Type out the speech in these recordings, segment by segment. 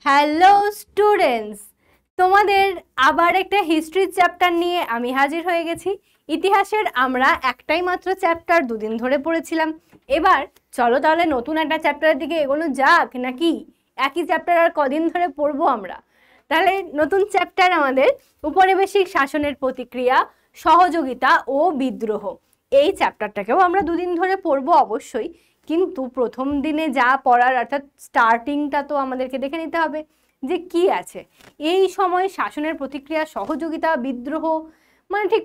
Hello students, তোমাদের আবার একটা হিস্ট্রি চ্যাপ্টার নিয়ে আমি হাজির হয়ে গেছি। ইতিহাসের আমরা একটাই মাত্র চ্যাপ্টার দুদিন ধরে পড়েছিলাম। এবার চলো তাহলে নতুন একটা চ্যাপ্টারের দিকে এগোনো যাক, নাকি একই চ্যাপ্টার আর কদিন ধরে পড়বো আমরা? তাহলে নতুন চ্যাপ্টার আমাদের উপনিবেশিক শাসনের প্রতিক্রিয়া, সহযোগিতা ও বিদ্রোহ। এই চ্যাপ্টারটাকেও আমরা দুদিন ধরে পড়বো অবশ্যই, কিন্তু প্রথম দিনে যা পড়ার অর্থাৎ স্টার্টিংটা তো আমাদেরকে দেখে নিতে হবে যে কি আছে এই সময় শাসনের প্রতিক্রিয়া, সহযোগিতা, বিদ্রোহ। মানে ঠিক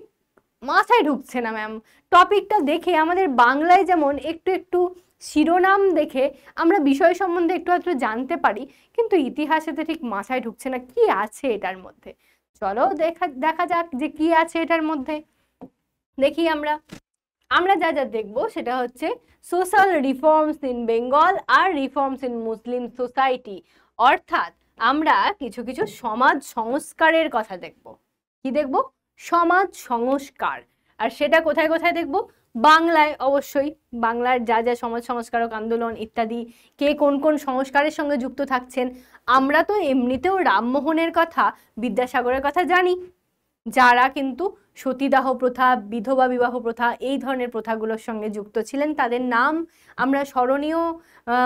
মাথায় ঢুকছে না ম্যাম। টপিকটা দেখে আমাদের বাংলায় যেমন একটু একটু শিরোনাম দেখে আমরা বিষয় সম্বন্ধে একটু একটু জানতে পারি, কিন্তু ইতিহাসেতে ঠিক মাথায় ঢুকছে না কি আছে এটার মধ্যে। চলো দেখা যাক যে কি আছে এটার মধ্যে। দেখি আমরা যা যা দেখবো সেটা হচ্ছে সোশ্যাল রিফর্মস ইন বেঙ্গল আর রিফর্মস ইন মুসলিম সোসাইটি, অর্থাৎ আমরা কিছু কিছু সমাজ সংস্কারের কথা দেখব। কি দেখব? সমাজ সংস্কার। আর সেটা কোথায় কোথায় দেখব? বাংলায় অবশ্যই। বাংলার যা যা সমাজ সংস্কারক আন্দোলন ইত্যাদি, কে কোন কোন সংস্কারের সঙ্গে যুক্ত থাকছেন। আমরা তো এমনিতেও রামমোহনের কথা, বিদ্যাসাগরের কথা জানি, যারা কিন্তু সতীদাহ প্রথা, বিধবা বিবাহ প্রথা, এই ধরনের প্রথাগুলোর সঙ্গে যুক্ত ছিলেন। তাদের নাম আমরা স্মরণীয়,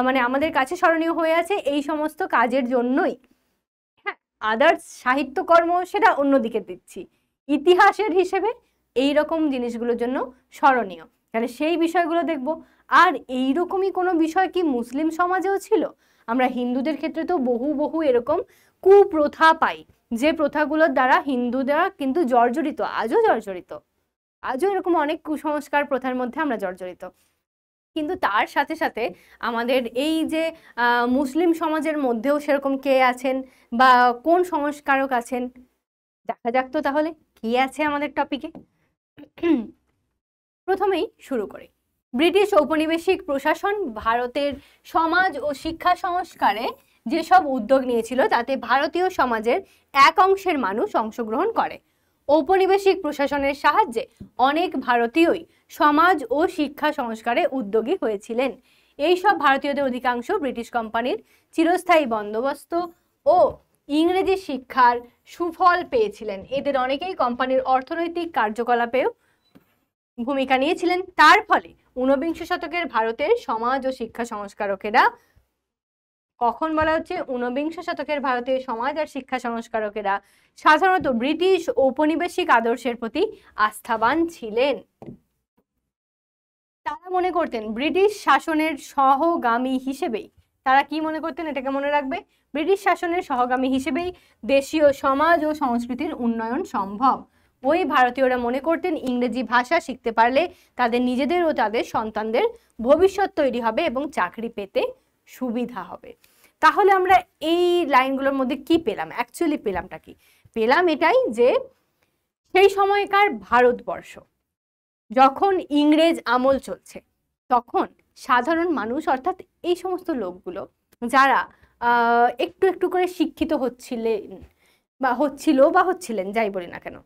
মানে আমাদের কাছে স্মরণীয় হয়ে আছে এই সমস্ত কাজের জন্যই। হ্যাঁ, আদার্স সাহিত্যকর্ম সেটা অন্যদিকে দিচ্ছি, ইতিহাসের হিসেবে এই রকম জিনিসগুলোর জন্য স্মরণীয়। তাহলে সেই বিষয়গুলো দেখব। আর এইরকমই কোনো বিষয় কি মুসলিম সমাজেও ছিল? আমরা হিন্দুদের ক্ষেত্রে তো বহু বহু এরকম কুপ্রথা পাই, যে প্রথাগুলোর দ্বারা হিন্দুরা কিন্তু জর্জরিত, আজও এরকম অনেক কুসংস্কার প্রথার মধ্যে আমরা জর্জরিত। কিন্তু তার সাথে সাথে আমাদের এই যে মুসলিম সমাজের মধ্যেও সেরকম কে আছেন বা কোন সংস্কারক আছেন, দেখা যাক তো তাহলে কি আছে আমাদের টপিকে। প্রথমেই শুরু করি। ব্রিটিশ ঔপনিবেশিক প্রশাসন ভারতের সমাজ ও শিক্ষা সংস্কারে যেসব উদ্যোগ নিয়েছিল তাতে ভারতীয় সমাজের এক অংশের মানুষ অংশগ্রহণ করে। ঔপনিবেশিক প্রশাসনের সাহায্যে অনেক ভারতীয়ই সমাজ ও শিক্ষা সংস্কারে উদ্যোগী হয়েছিলেন। এইসব ভারতীয়দের অধিকাংশ ব্রিটিশ কোম্পানির চিরস্থায়ী বন্দোবস্ত ও ইংরেজি শিক্ষার সুফল পেয়েছিলেন। এদের অনেকেই কোম্পানির অর্থনৈতিক কার্যকলাপেও ভূমিকা নিয়েছিলেন। তার ফলে ঊনবিংশ শতকের ভারতের সমাজ ও শিক্ষা সংস্কারকেরা, কখন বলা হচ্ছে ঊনবিংশ শতকের ভারতের সমাজ আর শিক্ষা সংস্কারকেরা সাধারণত ব্রিটিশ ঔপনিবেশিক আদর্শের প্রতি আস্থাবান ছিলেন। তারা মনে করতেন ব্রিটিশ শাসনের সহগামী হিসেবেই, তারা কি মনে করতেন এটাকে মনে রাখবে, ব্রিটিশ শাসনের সহগামী হিসেবেই দেশীয় সমাজ ও সংস্কৃতির উন্নয়ন সম্ভব। ওই ভারতীয়রা মনে করতেন ইংরেজি ভাষা শিখতে পারলে তাদের নিজেদের ও তাদের সন্তানদের ভবিষ্যৎ তৈরি হবে এবং চাকরি পেতে সুবিধা হবে। তাহলে আমরা এই লাইনগুলোর মধ্যে কি পেলাম? অ্যাকচুয়ালি পেলামটা কি? পেলাম এটাই যে সেই সময়কার ভারতবর্ষ যখন ইংরেজ আমল চলছে, তখন সাধারণ মানুষ অর্থাৎ এই সমস্ত লোকগুলো যারা একটু একটু করে শিক্ষিত হচ্ছিলেন যাই বলি না কেন,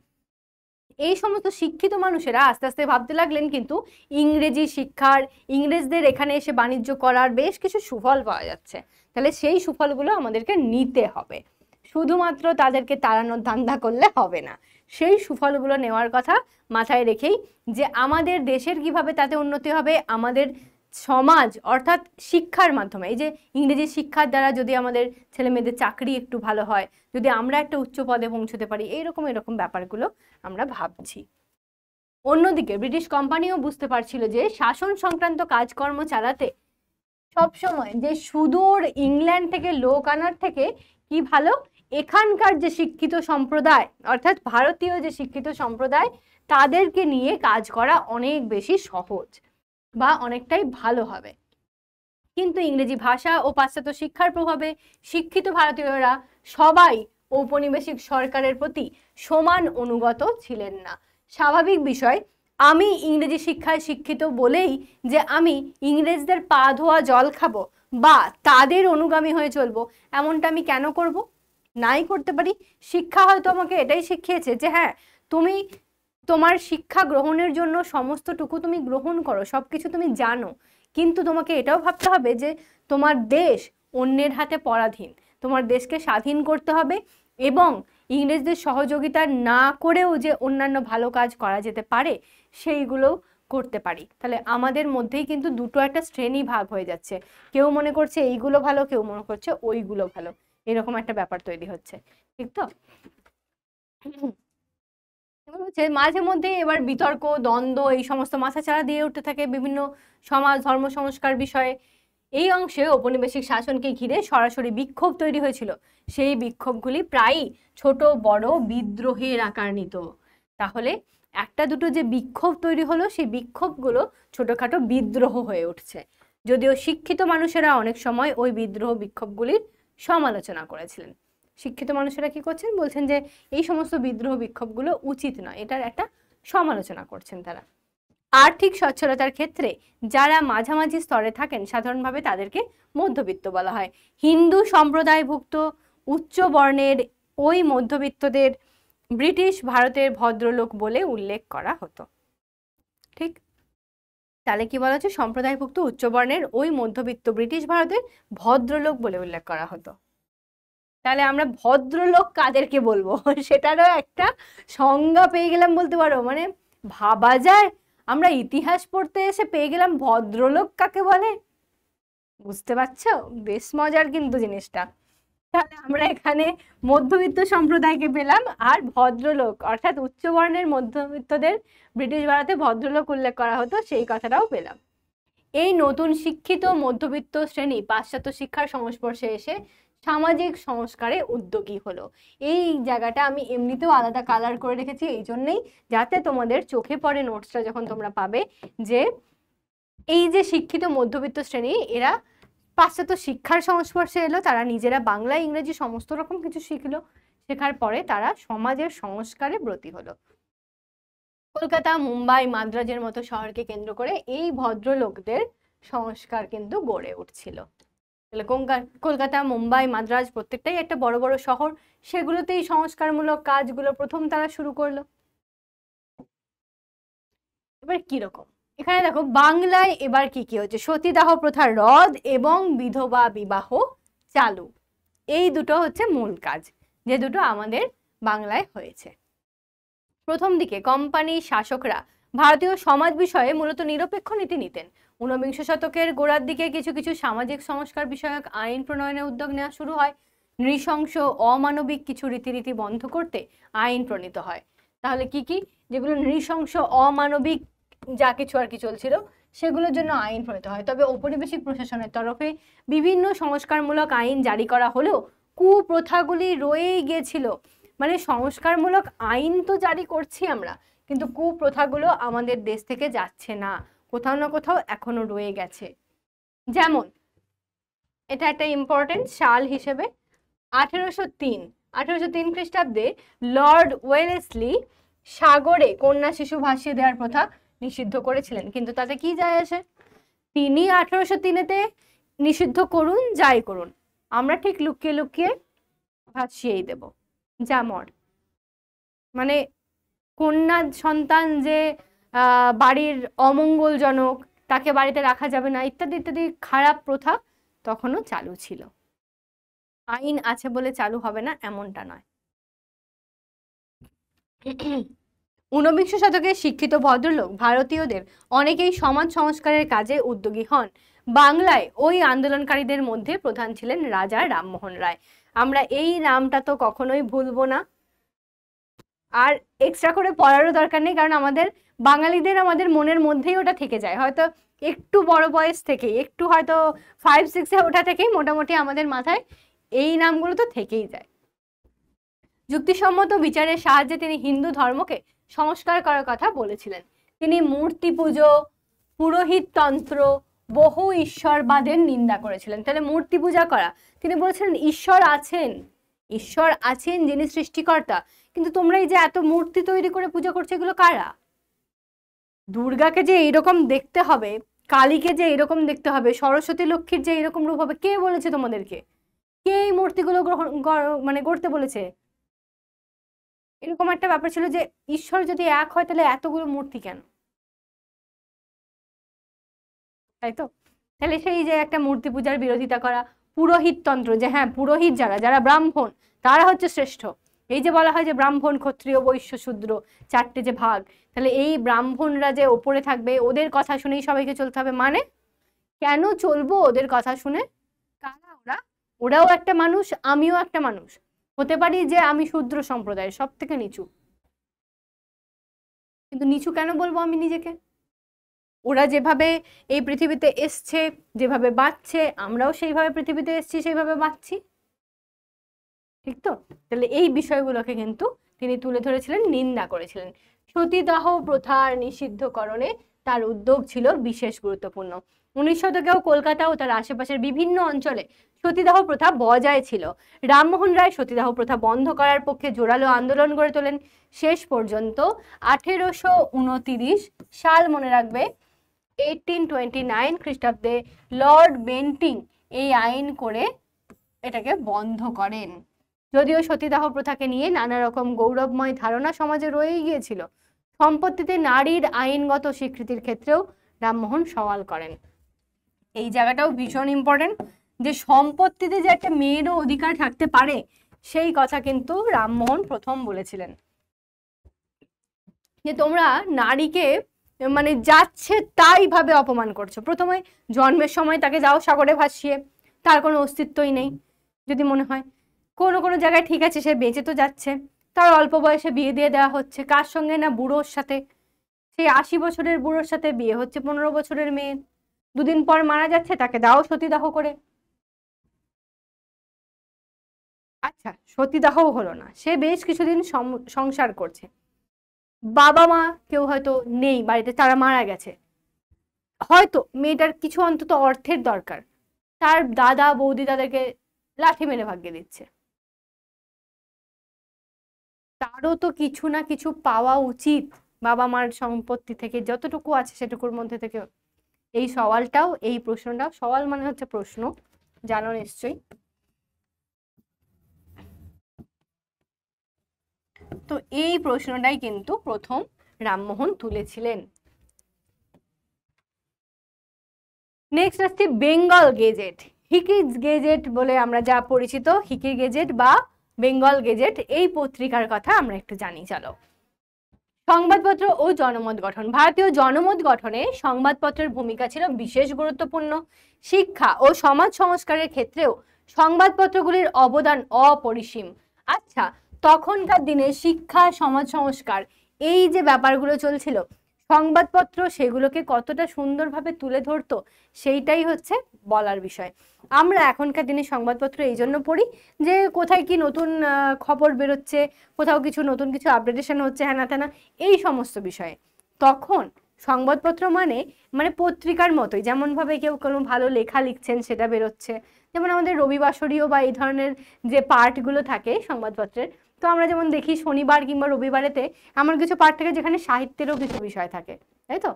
এই সমস্ত শিক্ষিত মানুষেরা আস্তে আস্তে ভাবতে লাগলেন কিন্তু ইংরেজি শিক্ষার, ইংরেজদের এখানে এসে বাণিজ্য করার বেশ কিছু সুফল পাওয়া যাচ্ছে, তাহলে সেই সুফলগুলো আমাদেরকে নিতে হবে। শুধুমাত্র তাদেরকে তাড়ানোর ধান্দা করলে হবে না, সেই সুফলগুলো নেওয়ার কথা মাথায় রেখেই যে আমাদের দেশের কিভাবে তাতে উন্নতি হবে, আমাদের সমাজ অর্থাৎ শিক্ষার মাধ্যমে, এই যে ইংরেজি শিক্ষার দ্বারা যদি আমাদের ছেলে মেয়েদের চাকরি একটু ভালো হয়, যদি আমরা একটা উচ্চ পদে পৌঁছতে পারি, এরকম ব্যাপারগুলো আমরা ভাবছি। অন্যদিকে ব্রিটিশ কোম্পানিও বুঝতে পারছিল যে শাসন সংক্রান্ত কাজকর্ম চালাতে সবসময় যে সুদূর ইংল্যান্ড থেকে লোক আনার থেকে কি ভালো, এখানকার যে শিক্ষিত সম্প্রদায় অর্থাৎ ভারতীয় যে শিক্ষিত সম্প্রদায়, তাদেরকে নিয়ে কাজ করা অনেক বেশি সহজ বা অনেকটাই ভালো হবে। কিন্তু ইংরেজি ভাষা ও পাশ্চাত্য শিক্ষার প্রভাবে শিক্ষিত ভারতীয়রা সবাই ঔপনিবেশিক সরকারের প্রতি সমান অনুগত ছিলেন না। স্বাভাবিক বিষয়, আমি ইংরেজি শিক্ষায় শিক্ষিত বলেই যে আমি ইংরেজদের পা ধোয়া জল খাবো বা তাদের অনুগামী হয়ে চলবো, এমনটা আমি কেন করব? নাই করতে পারি। শিক্ষা হয়তো আমাকে এটাই শিখিয়েছে যে হ্যাঁ, তুমি তোমার শিক্ষা গ্রহণের জন্য সমস্তটুকু তুমি গ্রহণ করো, সবকিছু তুমি জানো, কিন্তু তোমাকে এটাও ভাবতে হবে যে তোমার দেশ অন্যের হাতে পরাধীন, তোমার দেশকে স্বাধীন করতে হবে এবং ইংরেজদের সহযোগিতা না করেও যে অন্যান্য ভালো কাজ করা যেতে পারে সেইগুলো করতে পারি। তাহলে আমাদের মধ্যেই কিন্তু দুটো একটা শ্রেণী ভাগ হয়ে যাচ্ছে, কেউ মনে করছে এইগুলো ভালো, কেউ মনে করছে ওইগুলো ভালো, এরকম একটা ব্যাপার তৈরি হচ্ছে, ঠিক তো? হচ্ছে মাঝে মধ্যে এবার বিতর্ক, দ্বন্দ্ব এই সমস্ত মাথাচাড়া দিয়ে উঠতে থাকে বিভিন্ন সমাজ ধর্ম সংস্কার বিষয়ে। এই অংশে ঔপনিবেশিক শাসনকে ঘিরে সরাসরি বিক্ষোভ তৈরি হয়েছিল। সেই বিক্ষোভগুলি প্রায়ই ছোট বড় বিদ্রোহের আকার নিত। তাহলে একটা দুটো যে বিক্ষোভ তৈরি হলো, সেই বিক্ষোভগুলো ছোটখাটো বিদ্রোহ হয়ে উঠছে। যদিও শিক্ষিত মানুষেরা অনেক সময় ওই বিদ্রোহ বিক্ষোভগুলির সমালোচনা করেছিলেন। শিক্ষিত মানুষেরা কি করছেন, বলছেন যে এই সমস্ত বিদ্রোহ বিক্ষোভগুলো উচিত নয়, এটার একটা সমালোচনা করছেন তারা। আর্থিক সচ্ছলতার ক্ষেত্রে যারা মাঝামাঝি স্তরে থাকেন সাধারণভাবে তাদেরকে মধ্যবিত্ত বলা হয়। হিন্দু সম্প্রদায়ভুক্ত উচ্চ বর্ণের ওই মধ্যবিত্তদের ব্রিটিশ ভারতের ভদ্রলোক বলে উল্লেখ করা হতো। ঠিক, তাহলে কি বলা হচ্ছে, সম্প্রদায়ভুক্ত উচ্চ বর্ণের ওই মধ্যবিত্ত ব্রিটিশ ভারতের ভদ্রলোক বলে উল্লেখ করা হতো। তাহলে আমরা ভদ্রলোক কাদেরকে বলবো সেটারও একটা সংজ্ঞা পেয়ে গেলাম বলতে পারো। মানে ভাবা যায় আমরা ইতিহাস পড়তে এসে পেয়ে গেলাম ভদ্রলোক কাকে বলে। বুঝতে পারছো, বেশ মজার কিন্তু জিনিসটা। তাহলে আমরা এখানে মধ্যবিত্ত সম্প্রদায়কে পেলাম, আর ভদ্রলোক অর্থাৎ উচ্চবর্ণের মধ্যবিত্তদের ব্রিটিশ ভারতে ভদ্রলোক উল্লেখ করা হতো সেই কথাটাও পেলাম। এই নতুন শিক্ষিত মধ্যবিত্ত শ্রেণী পাশ্চাত্য শিক্ষার সংস্পর্শে এসে সামাজিক সংস্কারে উদ্যোগী হলো। এই জায়গাটা আমি এমনিতেও আলাদা কালার করে রেখেছি এই জন্যই, যাতে তোমাদের চোখে পড়ে নোটসটা যখন তোমরা পাবে, যে এই যে শিক্ষিত মধ্যবিত্ত শ্রেণী এরা পাশ্চাত্য শিক্ষার সংস্পর্শে এলো, তারা নিজেরা বাংলা ইংরেজি সমস্ত রকম কিছু শিখলো, শেখার পরে তারা সমাজের সংস্কারে ব্রতী হলো। কলকাতা, মুম্বাই, মাদ্রাজের মতো শহরকে কেন্দ্র করে এই ভদ্রলোকদের সংস্কার কিন্তু গড়ে উঠছিল। তাহলে কলকাতা, মুম্বাই, মাদ্রাজ প্রত্যেকটাই একটা বড় বড় শহর, সেগুলোতেই সংস্কারমূলক কাজগুলো প্রথম তারা শুরু করলো। এবার কিরকম, এখানে দেখো বাংলায় এবার কি কি হচ্ছে, সতীদাহ প্রথার রদ এবং বিধবা বিবাহ চালু, এই দুটো হচ্ছে মূল কাজ, যে দুটো আমাদের বাংলায় হয়েছে। প্রথম দিকে কোম্পানি শাসকরা ভারতীয় সমাজ বিষয়ে মূলত নিরপেক্ষ নীতি নিতেন। ঊনবিংশ শতকের গোড়ার দিকে কিছু কিছু সামাজিক সংস্কার বিষয়ক আইন প্রণয়নের উদ্যোগ নেওয়া শুরু হয়। নৃশংস অমানবিক কিছু রীতিনীতি বন্ধ করতে আইন প্রণীত হয়। তাহলে কি কি, যেগুলো নৃশংস অমানবিক যা কিছু আর কি চলছিল সেগুলোর জন্য আইন প্রণীত হয়। তবে ঔপনিবেশিক প্রশাসনের তরফে বিভিন্ন সংস্কারমূলক আইন জারি করা হলেও কুপ্রথাগুলি রয়েই গিয়েছিল। মানে সংস্কারমূলক আইন তো জারি করছি আমরা, কিন্তু কুপ্রথাগুলো আমাদের দেশ থেকে যাচ্ছে না, কোথাও না কোথাও এখনো রয়ে গেছে। যেমন এটা একটা ইম্পর্টেন্ট সাল হিসেবে 1803 খ্রিস্টাব্দে লর্ড ওয়েলেসলি সাগরে কন্যা শিশু ভাসিয়ে দেওয়ার প্রথা নিষিদ্ধ করেছিলেন, কিন্তু তাতে কি যায় আসে, তিনি 1803-তে নিষিদ্ধ করুন যাই করুন, আমরা ঠিক লুকিয়ে লুকিয়ে ভাসিয়েই দেব যা মর। মানে কন্যা সন্তান যে বাড়ির অমঙ্গলজনক, তাকে বাড়িতে রাখা যাবে না ইত্যাদি ইত্যাদি খারাপ প্রথা তখনও চালু ছিল। আইন আছে বলে চালু হবে না এমনটা নয়। ঊনবিংশ শতকে শিক্ষিত ভদ্রলোক ভারতীয়দের অনেকেই সমাজ সংস্কারের কাজে উদ্যোগী হন। বাংলায় ওই আন্দোলনকারীদের মধ্যে প্রধান ছিলেন রাজা রামমোহন রায়। আমরা এই নামটা তো কখনোই ভুলবো না, আর এক্সট্রা করে পড়ারও দরকার নেই, কারণ আমাদের বাঙালিদের আমাদের মনের মধ্যেই ওটা থেকে যায়। হয়তো একটু বড় বয়স থেকেই, একটু হয়তো 5-6-এ ওঠা থেকেই মোটামুটি আমাদের মাথায় এই নামগুলো তো থেকেই যায়। যুক্তিসম্মত বিচারের সাহায্যে তিনি হিন্দু ধর্মকে সংস্কার করার কথা বলেছিলেন। তিনি মূর্তি পুজো, পুরোহিততন্ত্র, বহু ঈশ্বরবাদের নিন্দা করেছিলেন। তাহলে মূর্তি পূজা করা, তিনি বলেছিলেন ঈশ্বর আছেন যিনি সৃষ্টিকর্তা, কিন্তু তোমরা এই যে এত মূর্তি তৈরি করে পূজা করছো এগুলো কারা? দুর্গাকে যে এইরকম দেখতে হবে, কালীকে যে এরকম দেখতে হবে, সরস্বতী লক্ষ্মীর যে এরকম রূপ হবে, কে বলেছে তোমাদেরকে? কে এই মূর্তিগুলো মানে গড়তে বলেছে? এরকম একটা ব্যাপার ছিল যে ঈশ্বর যদি এক হয় তাহলে এতগুলো মূর্তি কেন, তাই তো? তাহলে সেই যে একটা মূর্তি পূজার বিরোধিতা করা, পুরোহিততন্ত্র, যে হ্যাঁ পুরোহিত যারা যারা ব্রাহ্মণ তারা হচ্ছে শ্রেষ্ঠ। এই যে বলা হয় যে ব্রাহ্মণ ক্ষত্রিয় বৈশ্য শূদ্র চারটে যে ভাগ, তাহলে এই ব্রাহ্মণরা যে ওপরে থাকবে ওদের কথা শুনেই সবাইকে চলতে হবে। মানে কেন চলবো ওদের কথা শুনে? কারা ওরা? ওরাও একটা মানুষ, আমিও একটা মানুষ। হতে পারি যে আমি শূদ্র সম্প্রদায়ের সব থেকে নিচু, কিন্তু নিচু কেন বলবো আমি নিজেকে? ওরা যেভাবে এই পৃথিবীতে এসছে, যেভাবে বাঁচছে, আমরাও সেইভাবে পৃথিবীতে এসছি, সেইভাবে বাঁচছি, ঠিক তো? তাহলে এই বিষয়গুলোকে কিন্তু তিনি তুলে ধরেছিলেন, নিন্দা করেছিলেন। সতীদাহ প্রথার নিষিদ্ধকরণে তার উদ্যোগ ছিল বিশেষ গুরুত্বপূর্ণ। 19 শতকেও কলকাতা ও তার আশেপাশের বিভিন্ন অঞ্চলে সতীদাহ প্রথা বজায় ছিল। রামমোহন রায় সতীদাহ প্রথা বন্ধ করার পক্ষে জোরালো আন্দোলন গড়ে তোলেন। শেষ পর্যন্ত 1829 সাল, মনে রাখবে, 1829 খ্রিস্টাব্দে লর্ড বেন্টিং এই আইন করে এটাকে বন্ধ করেন। যদিও সতীদাহ প্রথাকে নিয়ে নানা রকম গৌরবময় ধারণা সমাজে রয়েই গিয়েছিল, সম্পত্তিতে নারীর আইনগত স্বীকৃতির ক্ষেত্রেও রামমোহন সওয়াল করেন। এই জায়গাটাও ভীষণ ইম্পর্টেন্ট, যে সম্পত্তিতে যে একটা মেয়েরও অধিকার থাকতে পারে সেই কথা কিন্তু রামমোহন প্রথম বলেছিলেন। যে তোমরা নারীকে মানে যাচ্ছে তাই ভাবে অপমান করছো। প্রথমে জন্মের সময় তাকে যাও সাগরে ভাসিয়ে, তার কোনো অস্তিত্বই নেই যদি মনে হয়। কোনো কোনো জায়গায় ঠিক আছে সে বেঁচে তো যাচ্ছে, তার অল্প বয়সে বিয়ে দিয়ে দেওয়া হচ্ছে। কার সঙ্গে না? বুড়োর সাথে। সেই 80 বছরের বুড়োর সাথে বিয়ে হচ্ছে 15 বছরের মেয়ে। দুদিন পর মারা যাচ্ছে, তাকে দাও সতীদাহ করে। আচ্ছা, সতীদাহও হলো না, সে বেশ কিছুদিন সংসার করছে। বাবা মা কেউ হয়তো নেই বাড়িতে, তারা মারা গেছে, হয়তো মেয়েটার কিছু অন্তত অর্থের দরকার, তার দাদা বৌদি তাদেরকে লাঠি মেরে ভাগিয়ে দিচ্ছে। তারও তো কিছু না কিছু পাওয়া উচিত বাবা মার সম্পত্তি থেকে, যতটুকু আছে সেটুকুর মধ্যে থেকে। এই সওয়ালটাও, এই প্রশ্নটাও, সওয়াল মানে হচ্ছে প্রশ্ন, জানো নিশ্চয়ই। তো এই প্রশ্নটাই কিন্তু প্রথম রামমোহন তুলেছিলেন। নেক্সট আসছে বেঙ্গল গেজেট। হিকিজ গেজেট বলে আমরা যা পরিচিত, হিকির গেজেট বা বেঙ্গল গেজেট, এই পত্রিকার কথা আমরা একটু জানি। চলো। সংবাদপত্র ও জনমত গঠন। ভারতীয় জনমত গঠনে সংবাদপত্রের ভূমিকা ছিল বিশেষ গুরুত্বপূর্ণ। শিক্ষা ও সমাজ সংস্কারের ক্ষেত্রেও সংবাদপত্রগুলির অবদান অপরিসীম। আচ্ছা, তখনকার দিনে শিক্ষা, সমাজ সংস্কার, এই যে ব্যাপারগুলো চলছিল, সংবাদপত্র সেগুলোকে কতটা সুন্দরভাবে তুলে ধরতো সেইটাই হচ্ছে বলার বিষয়। আমরা এখনকার দিনে সংবাদপত্র এই জন্য পড়ি যে কোথায় কি নতুন খবর বেরোচ্ছে, কোথাও কিছু নতুন কিছু আপডেটেশন হচ্ছে, হ্যানা ত্যানা, এই সমস্ত বিষয়ে। তখন সংবাদপত্র মানে মানে পত্রিকার মতোই, যেমনভাবে কেউ কোনো ভালো লেখা লিখছেন সেটা বেরোচ্ছে, যেমন আমাদের রবিবাসরীয় বা এই ধরনের যে পার্টগুলো থাকে সংবাদপত্রের, তো আমরা যেমন দেখি শনিবার কিংবা রবিবারেতে এমন কিছু পার্ট থাকে যেখানে সাহিত্যেরও কিছু বিষয় থাকে, তাই তো?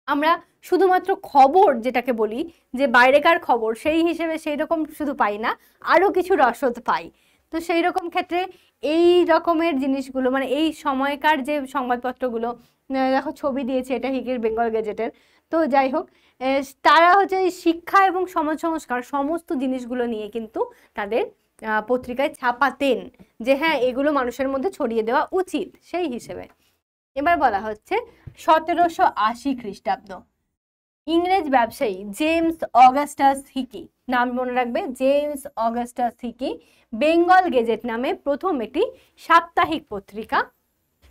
আমরা শুধুমাত্র খবর যেটাকে বলি যে বাইরেকার খবর সেই হিসেবে সেই রকম শুধু পাই না, আরও কিছু রসদ পাই। তো সেই রকম ক্ষেত্রে এই রকমের জিনিসগুলো, মানে এই সময়কার যে সংবাদপত্রগুলো, দেখো ছবি দিয়েছে, এটা হিকির বেঙ্গল গেজেটের। তো যাই হোক, তারা হচ্ছে শিক্ষা এবং সমাজ সংস্কার সমস্ত জিনিসগুলো নিয়ে কিন্তু তাদের পত্রিকায় ছাপাতেন, যে হ্যাঁ এগুলো মানুষের মধ্যে ছড়িয়ে দেওয়া উচিত সেই হিসেবে। এবার বলা হচ্ছে 1780 খ্রিস্টাব্দ। ইংরেজ ব্যবসায়ী জেমস অগাস্টাস হিকি, নাম মনে রাখবে, James Augustus Hicky Bengal gazette নামে প্রথম একটি সাপ্তাহিক পত্রিকা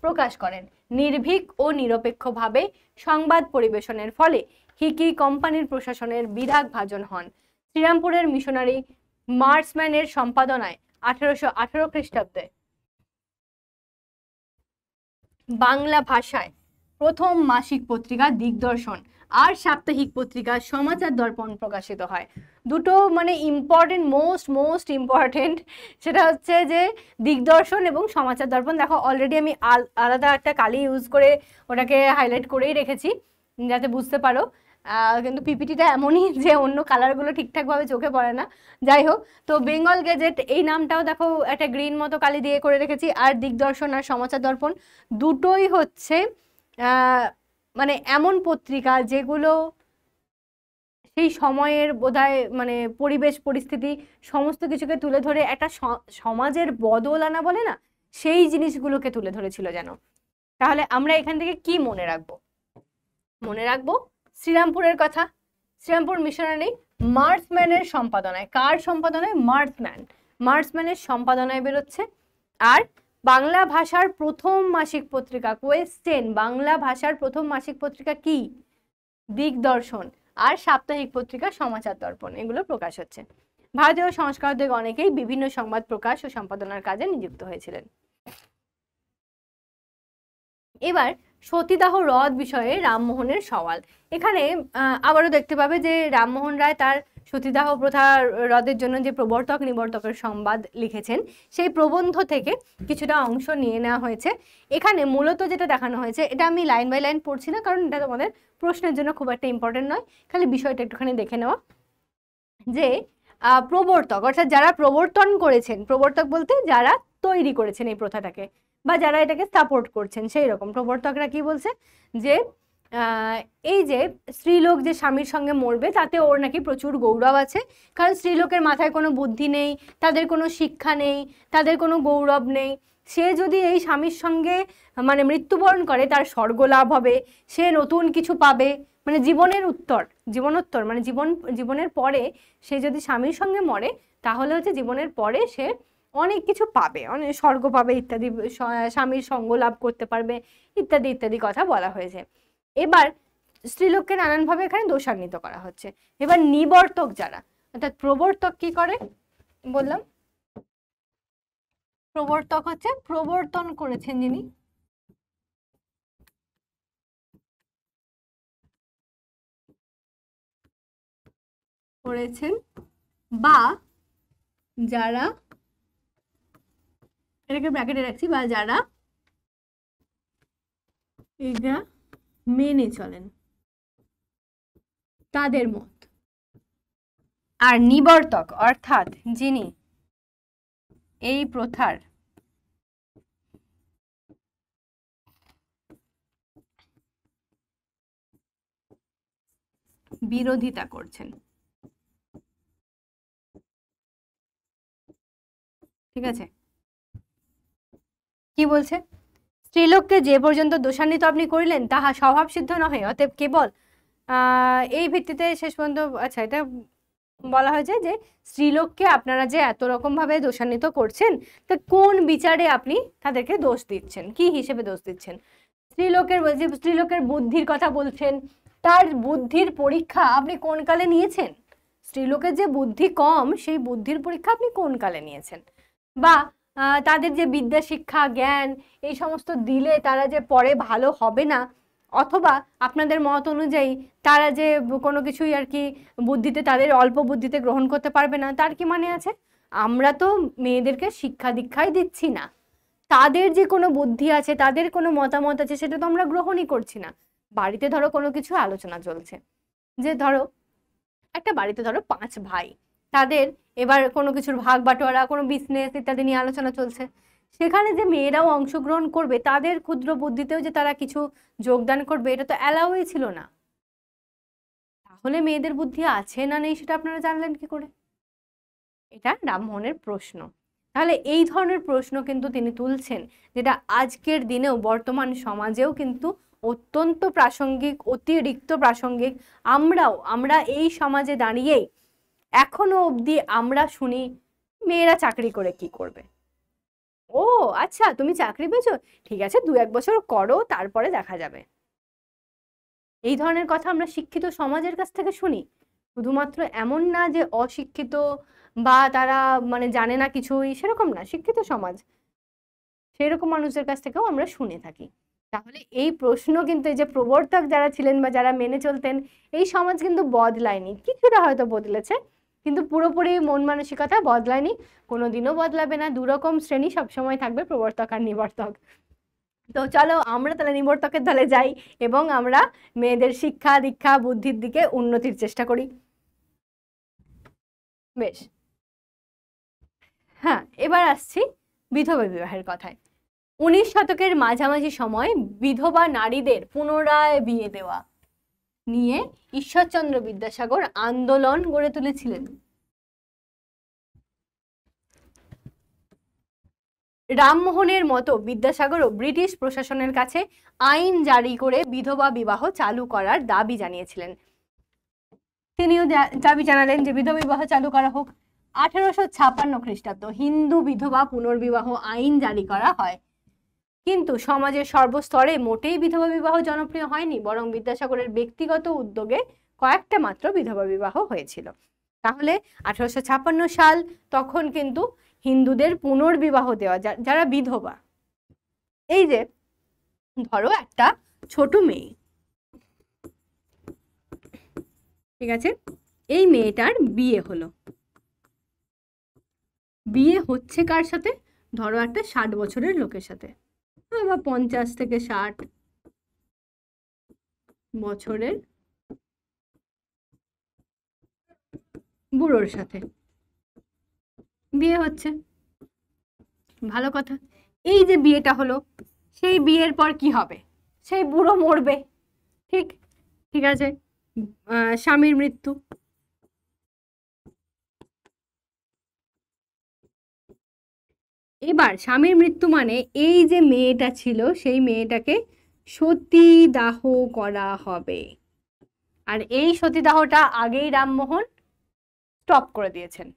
প্রকাশ করেন। নির্ভীক ও নিরপেক্ষভাবে সংবাদ পরিবেশনের ফলে হিকি কোম্পানির প্রশাসনের বিরাগভাজন হন। শ্রীরামপুরের মিশনারি মার্সম্যানের সম্পাদনায় 1818 খ্রিস্টাব্দে বাংলা ভাষায় প্রথম মাসিক পত্রিকা দিগদর্শন আর সাপ্তাহিক পত্রিকা সমাচার দর্পণ প্রকাশিত হয়। দুটো মানে ইম্পর্টেন্ট, মোস্ট ইম্পর্টেন্ট, সেটা হচ্ছে যে দিগদর্শন এবং সমাচার দর্পণ। দেখো অলরেডি আমি আলাদা একটা কালি ইউজ করে ওটাকে হাইলাইট করেই রেখেছি যাতে বুঝতে পারো, কিন্তু পিপিটিটা এমনই যে অন্য কালারগুলো ঠিকঠাকভাবে চোখে পড়ে না। যাই হোক, তো বেঙ্গল গেজেট এই নামটাও দেখো একটা গ্রিন মতো কালি দিয়ে করে রেখেছি। আর দিগদর্শন আর সমাচার দর্পণ দুটোই হচ্ছে মানে এমন পত্রিকা যেগুলো সেই সময়ের বোধহয় মানে পরিবেশ পরিস্থিতি সমস্ত কিছুকে তুলে ধরে একটা সমাজের বদল আনা বলে না, সেই জিনিসগুলোকে তুলে ধরেছিল যেন। তাহলে আমরা এখান থেকে কি মনে রাখবো? মনে রাখবো শ্রীরামপুরের কথা। শ্রীরামপুর মিশনারি মার্সম্যানের সম্পাদনায়, কার সম্পাদনায়? মার্সম্যানের সম্পাদনায় বেরোচ্ছে। আর বাংলা ভাষার প্রথম মাসিক পত্রিকা, কোয়েশ্চেন, বাংলা ভাষার প্রথম মাসিক পত্রিকা কি? দিগদর্শন। আর সাপ্তাহিক পত্রিকা সমাচার দর্পণ, এগুলো প্রকাশ হচ্ছে। ভারতীয় সংস্কারকদের অনেকেই বিভিন্ন সংবাদ প্রকাশ ও সম্পাদনার কাজে নিযুক্ত হয়েছিলেন। এবার সতীদাহ হ্রদ বিষয়ে রামমোহনের সওয়াল। এখানে আবারও দেখতে পাবে যে রামমোহন রায় তার সতীদাহ প্রথা হ্রদের জন্য যে প্রবর্তক নিবর্তকের সংবাদ লিখেছেন, সেই প্রবন্ধ থেকে কিছুটা অংশ নিয়ে নেওয়া হয়েছে। এখানে মূলত যেটা দেখানো হয়েছে, এটা আমি লাইন বাই লাইন পড়ছি না, কারণ এটা তোমাদের প্রশ্নের জন্য খুব একটা ইম্পর্টেন্ট নয়, খালি বিষয়টা একটুখানি দেখে নেওয়া। যে প্রবর্তক অর্থাৎ যারা প্রবর্তন করেছেন, প্রবর্তক বলতে যারা তৈরি করেছেন এই প্রথাটাকে বা যারা এটাকে সাপোর্ট করছেন, সেই রকম প্রবর্তকরা কি বলছে যে এই যে স্ত্রীলোক যে স্বামীর সঙ্গে মরবে তাতে ওর নাকি প্রচুর গৌরব আছে, কারণ স্ত্রীলোকের মাথায় কোনো বুদ্ধি নেই, তাদের কোনো শিক্ষা নেই, তাদের কোনো গৌরব নেই। সে যদি এই স্বামীর সঙ্গে মানে মৃত্যুবরণ করে তার স্বর্গ লাভ হবে, সে নতুন কিছু পাবে, মানে জীবনোত্তর মানে জীবনের পরে সে যদি স্বামীর সঙ্গে মরে তাহলে হচ্ছে জীবনের পরে সে অনেক কিছু পাবে, অনেক স্বর্গ পাবে ইত্যাদি, স্বামীর সঙ্গ লাভ করতে পারবে ইত্যাদি ইত্যাদি কথা বলা হয়েছে। এবার স্ত্রীলোককে নানানভাবে এখানে দোষান্বিত করা হচ্ছে। এবার নিবর্তক যারা, অর্থাৎ প্রবর্তক কি করে বললাম, প্রবর্তক হচ্ছে প্রবর্তন করেছেন যিনি, করেছেন বা যারা, এটাকে ব্র্যাকেটে রাখছি, বা যারা এটা মেনে চলেন তাদের মত। আর নিবর্তক অর্থাৎ যিনি এই প্রথার বিরোধিতা করছেন, ঠিক আছে? কি বলছে? স্ত্রীলোককে যে পর্যন্ত দোষান্বিত আপনি করিলেন তাহা স্বভাব সিদ্ধ নহে, অতএব কেবল এই ভিত্তিতে শেষ পর্যন্ত, আচ্ছা এটা বলা হয়েছে যে স্ত্রীলোককে আপনারা যে এত রকম ভাবে দোষান্বিত করছেন, তা কোন বিচারে আপনি তাদেরকে দোষ দিচ্ছেন, কি হিসেবে দোষ দিচ্ছেন? স্ত্রীলোকের বুদ্ধির কথা বলছেন, তার বুদ্ধির পরীক্ষা আপনি কোন কালে নিয়েছেন? স্ত্রীলোকের যে বুদ্ধি কম, সেই বুদ্ধির পরীক্ষা আপনি কোন কালে নিয়েছেন? বা তাদের যে বিদ্যা শিক্ষা জ্ঞান এই সমস্ত দিলে তারা যে পরে ভালো হবে না, অথবা আপনাদের মত অনুযায়ী তারা যে কোনো কিছুই আর কি বুদ্ধিতে, তাদের অল্প বুদ্ধিতে গ্রহণ করতে পারবে না, তার কি মানে আছে? আমরা তো মেয়েদেরকে শিক্ষা দীক্ষাই দিচ্ছি না, তাদের যে কোনো বুদ্ধি আছে, তাদের কোনো মতামত আছে, সেটা তো আমরা গ্রহণই করছি না। বাড়িতে ধরো কোনো কিছু আলোচনা চলছে, যে ধরো একটা বাড়িতে ধরো 5 ভাই, তাদের এবার কোনো কিছুর ভাগ বাটোয়ারা, কোনো বিজনেস ইত্যাদি নিয়ে আলোচনা চলছে, সেখানে যে মেয়েরাও অংশগ্রহণ করবে, তাদের ক্ষুদ্র বুদ্ধিতেও যে তারা কিছু যোগদান করবে, এটা তো অ্যালাউই ছিল না। তাহলে মেয়েদের বুদ্ধি আছে না নেই সেটা আপনারা জানলেন কি করে? এটা রামমোহনের প্রশ্ন। তাহলে এই ধরনের প্রশ্ন কিন্তু তিনি তুলছেন, যেটা আজকের দিনেও বর্তমান সমাজেও কিন্তু অত্যন্ত প্রাসঙ্গিক, অতিরিক্ত প্রাসঙ্গিক। আমরা এই সমাজে দাঁড়িয়েই এখনো অবধি আমরা শুনি মেয়েরা চাকরি করে কি করবে? ও আচ্ছা, তুমি চাকরি পেয়েছো, ঠিক আছে 2-1 বছর করো, তারপরে দেখা যাবে। এই ধরনের কথা আমরা শিক্ষিত সমাজের কাছ থেকে শুনি। শুধুমাত্র এমন না যে অশিক্ষিত বা তারা মানে জানে না কিছুই, সেরকম না, শিক্ষিত সমাজ সেরকম মানুষদের কাছ থেকেও আমরা শুনে থাকি। তাহলে এই প্রশ্ন কিন্তু, এই যে প্রবর্তক যারা ছিলেন বা যারা মেনে চলতেন, এই সমাজ কিন্তু বদলায়নি, কিছুটা হয়তো বদলেছে, কিন্তু পুরোপুরি মন মানসিকতা বদলায়নি, কোনোদিনও বদলাবে না। দুরকম শ্রেণী সবসময় থাকবে, প্রবর্তক আর নিবর্তক। তো চলো আমরা তাহলে নিবর্তকের দলে যাই এবং আমরা মেয়েদের শিক্ষা দীক্ষা বুদ্ধির দিকে উন্নতির চেষ্টা করি। বেশ, হ্যাঁ, এবার আসছি বিধবা বিবাহের কথায়। 19 শতকের মাঝামাঝি সময় বিধবা নারীদের পুনরায় বিয়ে দেওয়া, নিয়ে ঈশ্বরচন্দ্র বিদ্যাসাগর আন্দোলন গড়ে তুলেছিলেন। রামমোহনের মতো বিদ্যাসাগরও ব্রিটিশ প্রশাসনের কাছে আইন জারি করে বিধবা বিবাহ চালু করার দাবি জানিয়েছিলেন। তিনিও দাবি জানালেন যে বিধবা বিবাহ চালু করা হোক। 1856 খ্রিস্টাব্দ হিন্দু বিধবা পুনর্বিবাহ আইন জারি করা হয়, কিন্তু সমাজের সর্বস্তরে মোটেই বিধবা বিবাহ জনপ্রিয় হয়নি, বরং বিদ্যাসাগরের ব্যক্তিগত উদ্যোগে কয়েকটা মাত্র বিধবা বিবাহ হয়েছিল। তাহলে 1856 সাল, তখন কিন্তু হিন্দুদের পুনর্বিবাহ দেওয়া, যারা বিধবা, এই যে ধরো একটা ছোট মেয়ে, ঠিক আছে, এই মেয়েটার বিয়ে হলো, বিয়ে হচ্ছে কার সাথে, ধরো একটা 60 বছরের লোকের সাথে, বা 50 থেকে 60 বছরের বুড়োর সাথে বিয়ে হচ্ছে, ভালো কথা। এই যে বিয়েটা হলো, সেই বিয়ের পর কি হবে, সেই বুড়ো মরবে, ঠিক ঠিক আছে, স্বামীর মৃত্যু। এবার স্বামীর মৃত্যু মানে এই যে মেয়েটা ছিল, সেই মেয়েটাকে সতীদাহ করা হবে। আর এই সতীদাহটা আগেই রামমোহন স্টপ করে দিয়েছেন,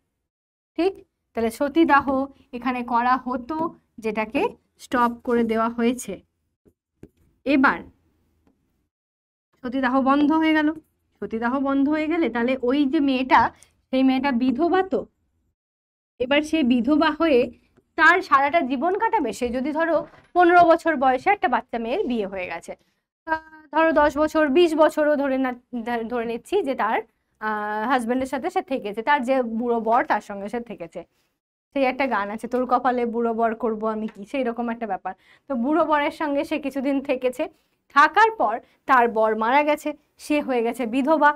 ঠিক। তাহলে সতীদাহ এখানে করা হতো, যেটাকে স্টপ করে দেওয়া হয়েছে। এবার সতীদাহ বন্ধ হয়ে গেল। সতীদাহ বন্ধ হয়ে গেলে তাহলে ওই যে মেয়েটা, সেই মেয়েটা বিধবা, তো এবার সে বিধবা হয়ে তার সারাটা জীবন কাটাবে। সে যদি ধরো 15 বছর বয়সে একটা বাচ্চা মেয়ের বিয়ে হয়ে গেছে, ধরো 10 বছর 20 বছরও ধরে নিচ্ছি যে তার হাজবেন্ডের সাথে সে থেকেছে, তার যে বুড়ো বর তার সঙ্গে সে থেকেছে। সেই একটা গান আছে, তোর কপালে বুড়ো বর করবো আমি কি, সেই রকম একটা ব্যাপার। তো বুড়ো বরের সঙ্গে সে কিছুদিন থেকেছে, থাকার পর তার বর মারা গেছে, সে হয়ে গেছে বিধবা।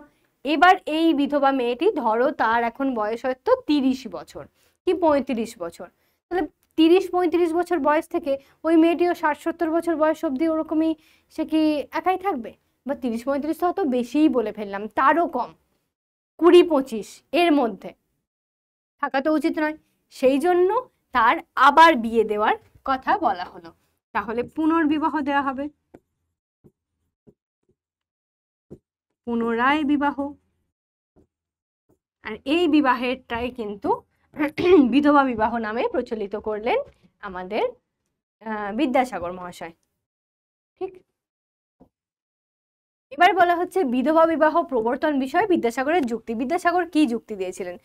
এবার এই বিধবা মেয়েটি ধরো তার এখন বয়স হয়তো 30 বছর কি 35 বছর, তাহলে 30-35 বছর বয়স থেকে ওই মেয়েটিও 60-70 বছর বয়স অবধি ওরকমই সে কি একাই থাকবে? বা 30-35 তো হয়তো বেশিই বলে ফেললাম, তারও কম, 20-25 এর মধ্যে থাকা তো উচিত নয়। সেই জন্য তার আবার বিয়ে দেওয়ার কথা বলা হলো। তাহলে পুনর্বিবাহ দেওয়া হবে, পুনরায় বিবাহ। আর এই বিবাহেরটাই কিন্তু বিধবা বিবাহ নামে প্রচলিত করলেন আমাদের বিদ্যাসাগর মহাশয়, ঠিক। এবার বলা হচ্ছে বিধবা বিবাহ প্রবর্তন বিষয়ে বিদ্যাসাগরের যুক্তি। বিদ্যাসাগর কি যুক্তি দিয়েছিলেন?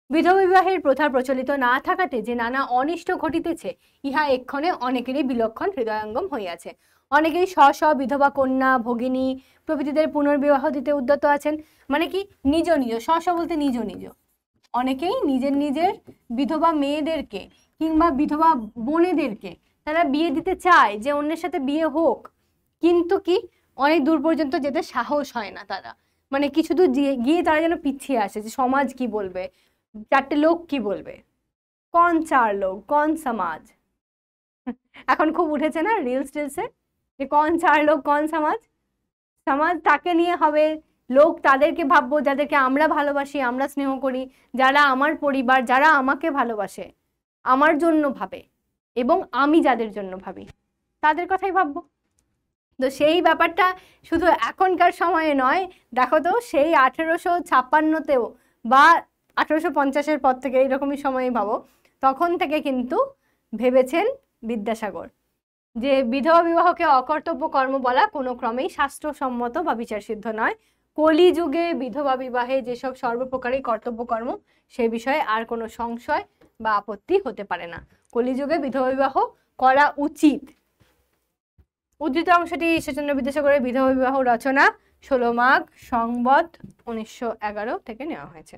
বিধবা বিবাহের প্রথা প্রচলিত না থাকাতে যে নানা অনিষ্ট ঘটিতেছে, ইহা এক্ষণে অনেকেরই বিলক্ষণ হৃদয়ঙ্গম হইয়াছে। অনেকেই স্ব বিধবা কন্যা ভগিনী প্রভৃতিদের পুনর্বিবাহ দিতে উদ্যত আছেন। মানে কি, নিজ নিজ, স্ব বলতে নিজ নিজ, অনেকেই নিজের নিজের বিধবা মেয়েদেরকে কিংবা বিধবা বোনেদেরকে তারা বিয়ে দিতে চায়, যে অন্যের সাথে বিয়ে হোক, কিন্তু কি অনেক দূর পর্যন্ত যেতে সাহস হয় না তারা, মানে কিছু দূর গিয়ে তারা যেন পিছিয়ে আসে, যে সমাজ কি বলবে, 4টে লোক কি বলবে, কোন 4 লোক কোন সমাজ, এখন খুব উঠেছে না রিলস টিলসে, যে কোন 4 লোক কোন সমাজ, সমাজ তাকে নিয়ে হবে, লোক তাদেরকে ভাববো যাদেরকে আমরা ভালোবাসি, আমরা স্নেহ করি, যারা আমার পরিবার, যারা আমাকে ভালোবাসে, আমার জন্য ভাবে, এবং আমি যাদের জন্য ভাবি তাদের কথাই ভাববো। তো সেই ব্যাপারটা শুধু এখনকার সময়ে নয়, দেখো তো সেই 1856তেও বা 1850-এর পর থেকে এইরকমই সময় ভাবো, তখন থেকে কিন্তু ভেবেছেন বিদ্যাসাগর যে বিধবা বিবাহকে অকর্তব্য কর্ম বলা কোনো ক্রমেই শাস্ত্রসম্মত বা বিচারসিদ্ধ নয়। কলিযুগে বিধবা বিবাহে যেসব সর্বপ্রকারই কর্তব্য কর্ম, সে বিষয়ে আর কোনো সংশয় বা আপত্তি হতে পারে না। কলিযুগে বিধবা বিবাহ করা উচিত। উদ্ধৃত অংশটি ঈশ্বরচন্দ্র বিদ্যাসাগরের বিধবা বিবাহ রচনা 16 মাঘ সংবৎ 1911 থেকে নেওয়া হয়েছে।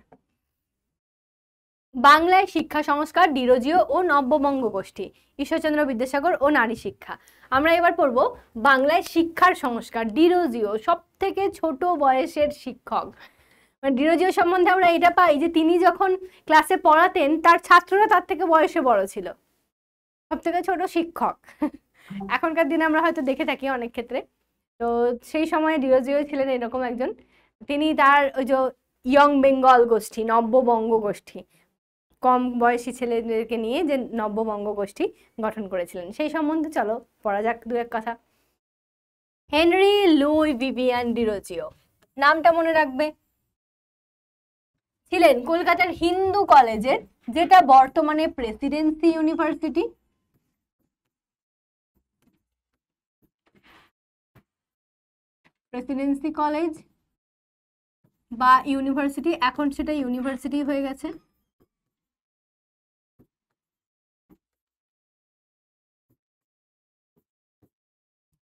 বাংলায় শিক্ষা সংস্কার, ডিরোজিও ও নব্যবঙ্গ গোষ্ঠী, ঈশ্বরচন্দ্র বিদ্যাসাগর ও নারী শিক্ষা। আমরা এবার পড়বো বাংলায় শিক্ষার সংস্কার, ডিরোজিও, সব থেকে ছোট বয়সের শিক্ষক। ডিরোজিও সম্বন্ধে আমরা এটা পাই যে তিনি যখন ক্লাসে পড়াতেন তার ছাত্ররা তার থেকে বয়সে বড় ছিল, সব থেকে ছোট শিক্ষক। এখনকার দিনে আমরা হয়তো দেখে থাকি অনেক ক্ষেত্রে, তো সেই সময় ডিরোজিও ছিলেন এরকম একজন। তিনি তার ওই যে ইয়ং বেঙ্গল গোষ্ঠী, নব্যবঙ্গ গোষ্ঠী, কম বয়সী ছেলেদেরকে নিয়ে যে নব্যবঙ্গ গোষ্ঠী গঠন করেছিলেন, সেই সম্বন্ধে চলো পড়া যাক দু এক কথা। হেনরি লুই ভিভিয়ান ডিরোজিও নামটা মনে রাখবে। ছিলেন কলকাতার হিন্দু কলেজের, যেটা বর্তমানে প্রেসিডেন্সি ইউনিভার্সিটি, প্রেসিডেন্সি কলেজ বা ইউনিভার্সিটি, এখন সেটা ইউনিভার্সিটি হয়ে গেছে।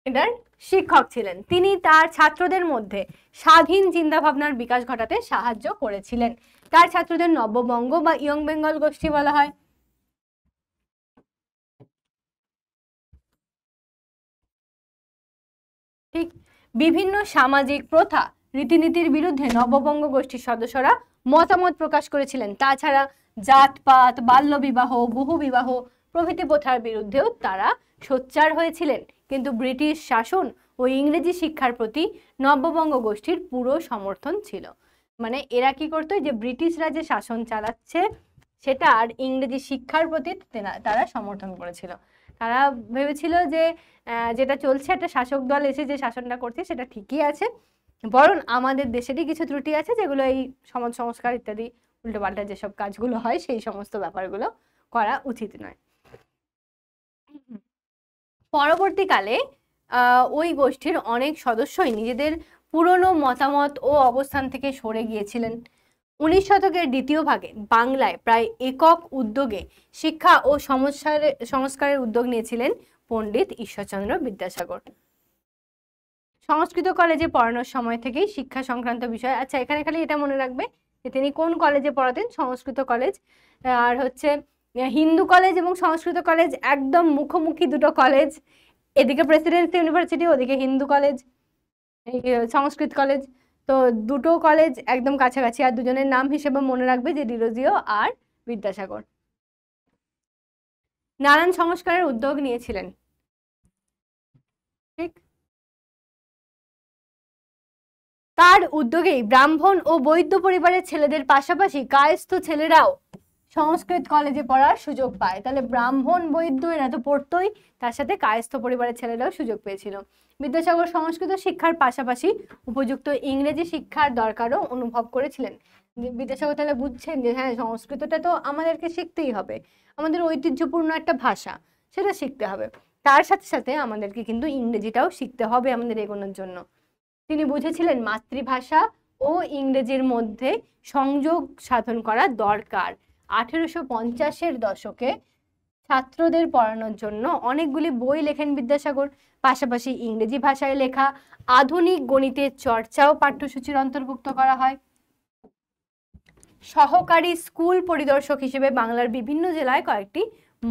এটার শিক্ষক ছিলেন। তিনি তার ছাত্রদের মধ্যে স্বাধীন চিন্তা ভাবনার বিকাশ ঘটাতে সাহায্য করেছিলেন। তার ছাত্রদের নব্যবঙ্গ বা ইয়ং বেঙ্গল গোষ্ঠী বলা হয়। ঠিক, বিভিন্ন সামাজিক প্রথা রীতিনীতির বিরুদ্ধে নববঙ্গ গোষ্ঠীর সদস্যরা মতামত প্রকাশ করেছিলেন। তাছাড়া জাতপাত, বাল্যবিবাহ, বহুবিবাহ প্রভৃতি প্রথার বিরুদ্ধেও তারা সোচ্চার হয়েছিলেন। কিন্তু ব্রিটিশ শাসন ও ইংরেজি শিক্ষার প্রতি নববঙ্গ গোষ্ঠীর পুরো সমর্থন ছিল। মানে এরা কি করতো, যে ব্রিটিশরা যে শাসন চালাচ্ছে সেটা আর ইংরেজি শিক্ষার প্রতি তারা সমর্থন করেছিল। তারা ভেবেছিল যে যেটা চলছে, একটা শাসক দল এসে যে শাসনটা করছে সেটা ঠিকই আছে, বরং আমাদের দেশেরই কিছু ত্রুটি আছে যেগুলো এই সমাজ সংস্কার ইত্যাদি উল্টোপাল্টা যেসব কাজগুলো হয় সেই সমস্ত ব্যাপারগুলো করা উচিত নয়। পরবর্তীকালে ওই গোষ্ঠীর অনেক সদস্যই নিজেদের পুরনো মতামত ও অবস্থান থেকে সরে গিয়েছিলেন। 19 শতকের দ্বিতীয় ভাগে বাংলায় প্রায় একক উদ্যোগে শিক্ষা ও সংস্কারের উদ্যোগ নিয়েছিলেন পণ্ডিত ঈশ্বরচন্দ্র বিদ্যাসাগর। সংস্কৃত কলেজে পড়ানোর সময় থেকেই শিক্ষা সংক্রান্ত বিষয়, আচ্ছা এখানে খালি এটা মনে রাখবে যে তিনি কোন কলেজে পড়াতেন, সংস্কৃত কলেজ। আর হচ্ছে হিন্দু কলেজ এবং সংস্কৃত কলেজ একদম মুখোমুখি দুটো কলেজ, এদিকে প্রেসিডেন্সি ইউনিভার্সিটি, ওদিকে হিন্দু কলেজ, সংস্কৃত কলেজ। তো দুটো কলেজ একদম কাছাকাছি। আর দুজনের নাম হিসেবে মনে রাখবে যে ডিরোজিও আর বিদ্যাসাগর। নানান সংস্কারের উদ্যোগ নিয়েছিলেন। ঠিক, তার উদ্যোগেই ব্রাহ্মণ ও বৈদ্য পরিবারের ছেলেদের পাশাপাশি কায়স্থ ছেলেরাও সংস্কৃত কলেজে পড়ার সুযোগ পায়। তাহলে ব্রাহ্মণ বৈদ্য এরা তো পড়তোই, তার সাথে কায়স্থ পরিবারের ছেলেরাও সুযোগ পেয়েছিল। বিদ্যাসাগর সংস্কৃত শিক্ষার পাশাপাশি উপযুক্ত ইংরেজি শিক্ষার দরকারও অনুভব করেছিলেন। বিদ্যাসাগর তাহলে বুঝছেন যে হ্যাঁ, সংস্কৃতটা তো আমাদেরকে শিখতেই হবে, আমাদের ঐতিহ্যপূর্ণ একটা ভাষা, সেটা শিখতে হবে, তার সাথে সাথে আমাদেরকে কিন্তু ইংরেজিটাও শিখতে হবে আমাদের এগোনোর জন্য। তিনি বুঝেছিলেন মাতৃভাষা ও ইংরেজির মধ্যে সংযোগ সাধন করা দরকার। 1850-এর দশকে ছাত্রদের পড়ানোর জন্য অনেকগুলি বই লেখেন বিদ্যাসাগর। পাশাপাশি ইংরেজি ভাষায় লেখা আধুনিক গণিতের চর্চাও পাঠ্যসূচির অন্তর্ভুক্ত করা হয়। সহকারী স্কুল পরিদর্শক হিসেবে বাংলার বিভিন্ন জেলায় কয়েকটি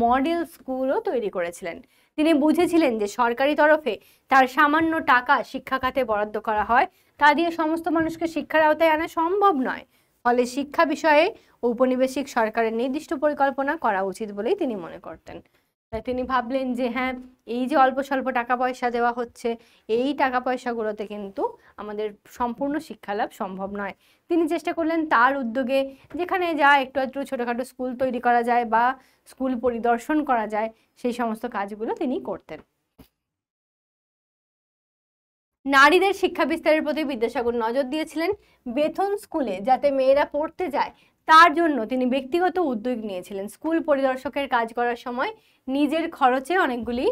মডেল স্কুলও তৈরি করেছিলেন। তিনি বুঝেছিলেন যে সরকারি তরফে তার সামান্য টাকা শিক্ষা খাতে বরাদ্দ করা হয়, তা দিয়ে সমস্ত মানুষকে শিক্ষার আওতায় আনা সম্ভব নয়। ফলে শিক্ষা বিষয়ে ঔপনিবেশিক সরকারের নির্দিষ্ট পরিকল্পনা করা উচিত বলেই তিনি মনে করতেন। তাই তিনি ভাবলেন যে হ্যাঁ, এই যে অল্প স্বল্প টাকা পয়সা দেওয়া হচ্ছে, এই টাকা পয়সাগুলোতে কিন্তু আমাদের সম্পূর্ণ শিক্ষালাভ সম্ভব নয়। তিনি চেষ্টা করলেন তার উদ্যোগে যেখানে যা একটু একটু ছোটোখাটো স্কুল তৈরি করা যায় বা স্কুল পরিদর্শন করা যায় সেই সমস্ত কাজগুলো তিনি করতেন। নারীদের শিক্ষা বিস্তারের প্রতি বিদ্যাসাগর নজর দিয়েছিলেন। বেথুন স্কুলে যাতে মেয়েরা পড়তে যায় তার জন্য তিনি ব্যক্তিগত উদ্যোগ নিয়েছিলেন। স্কুল পরিদর্শকের কাজ করার সময় নিজের খরচে অনেকগুলি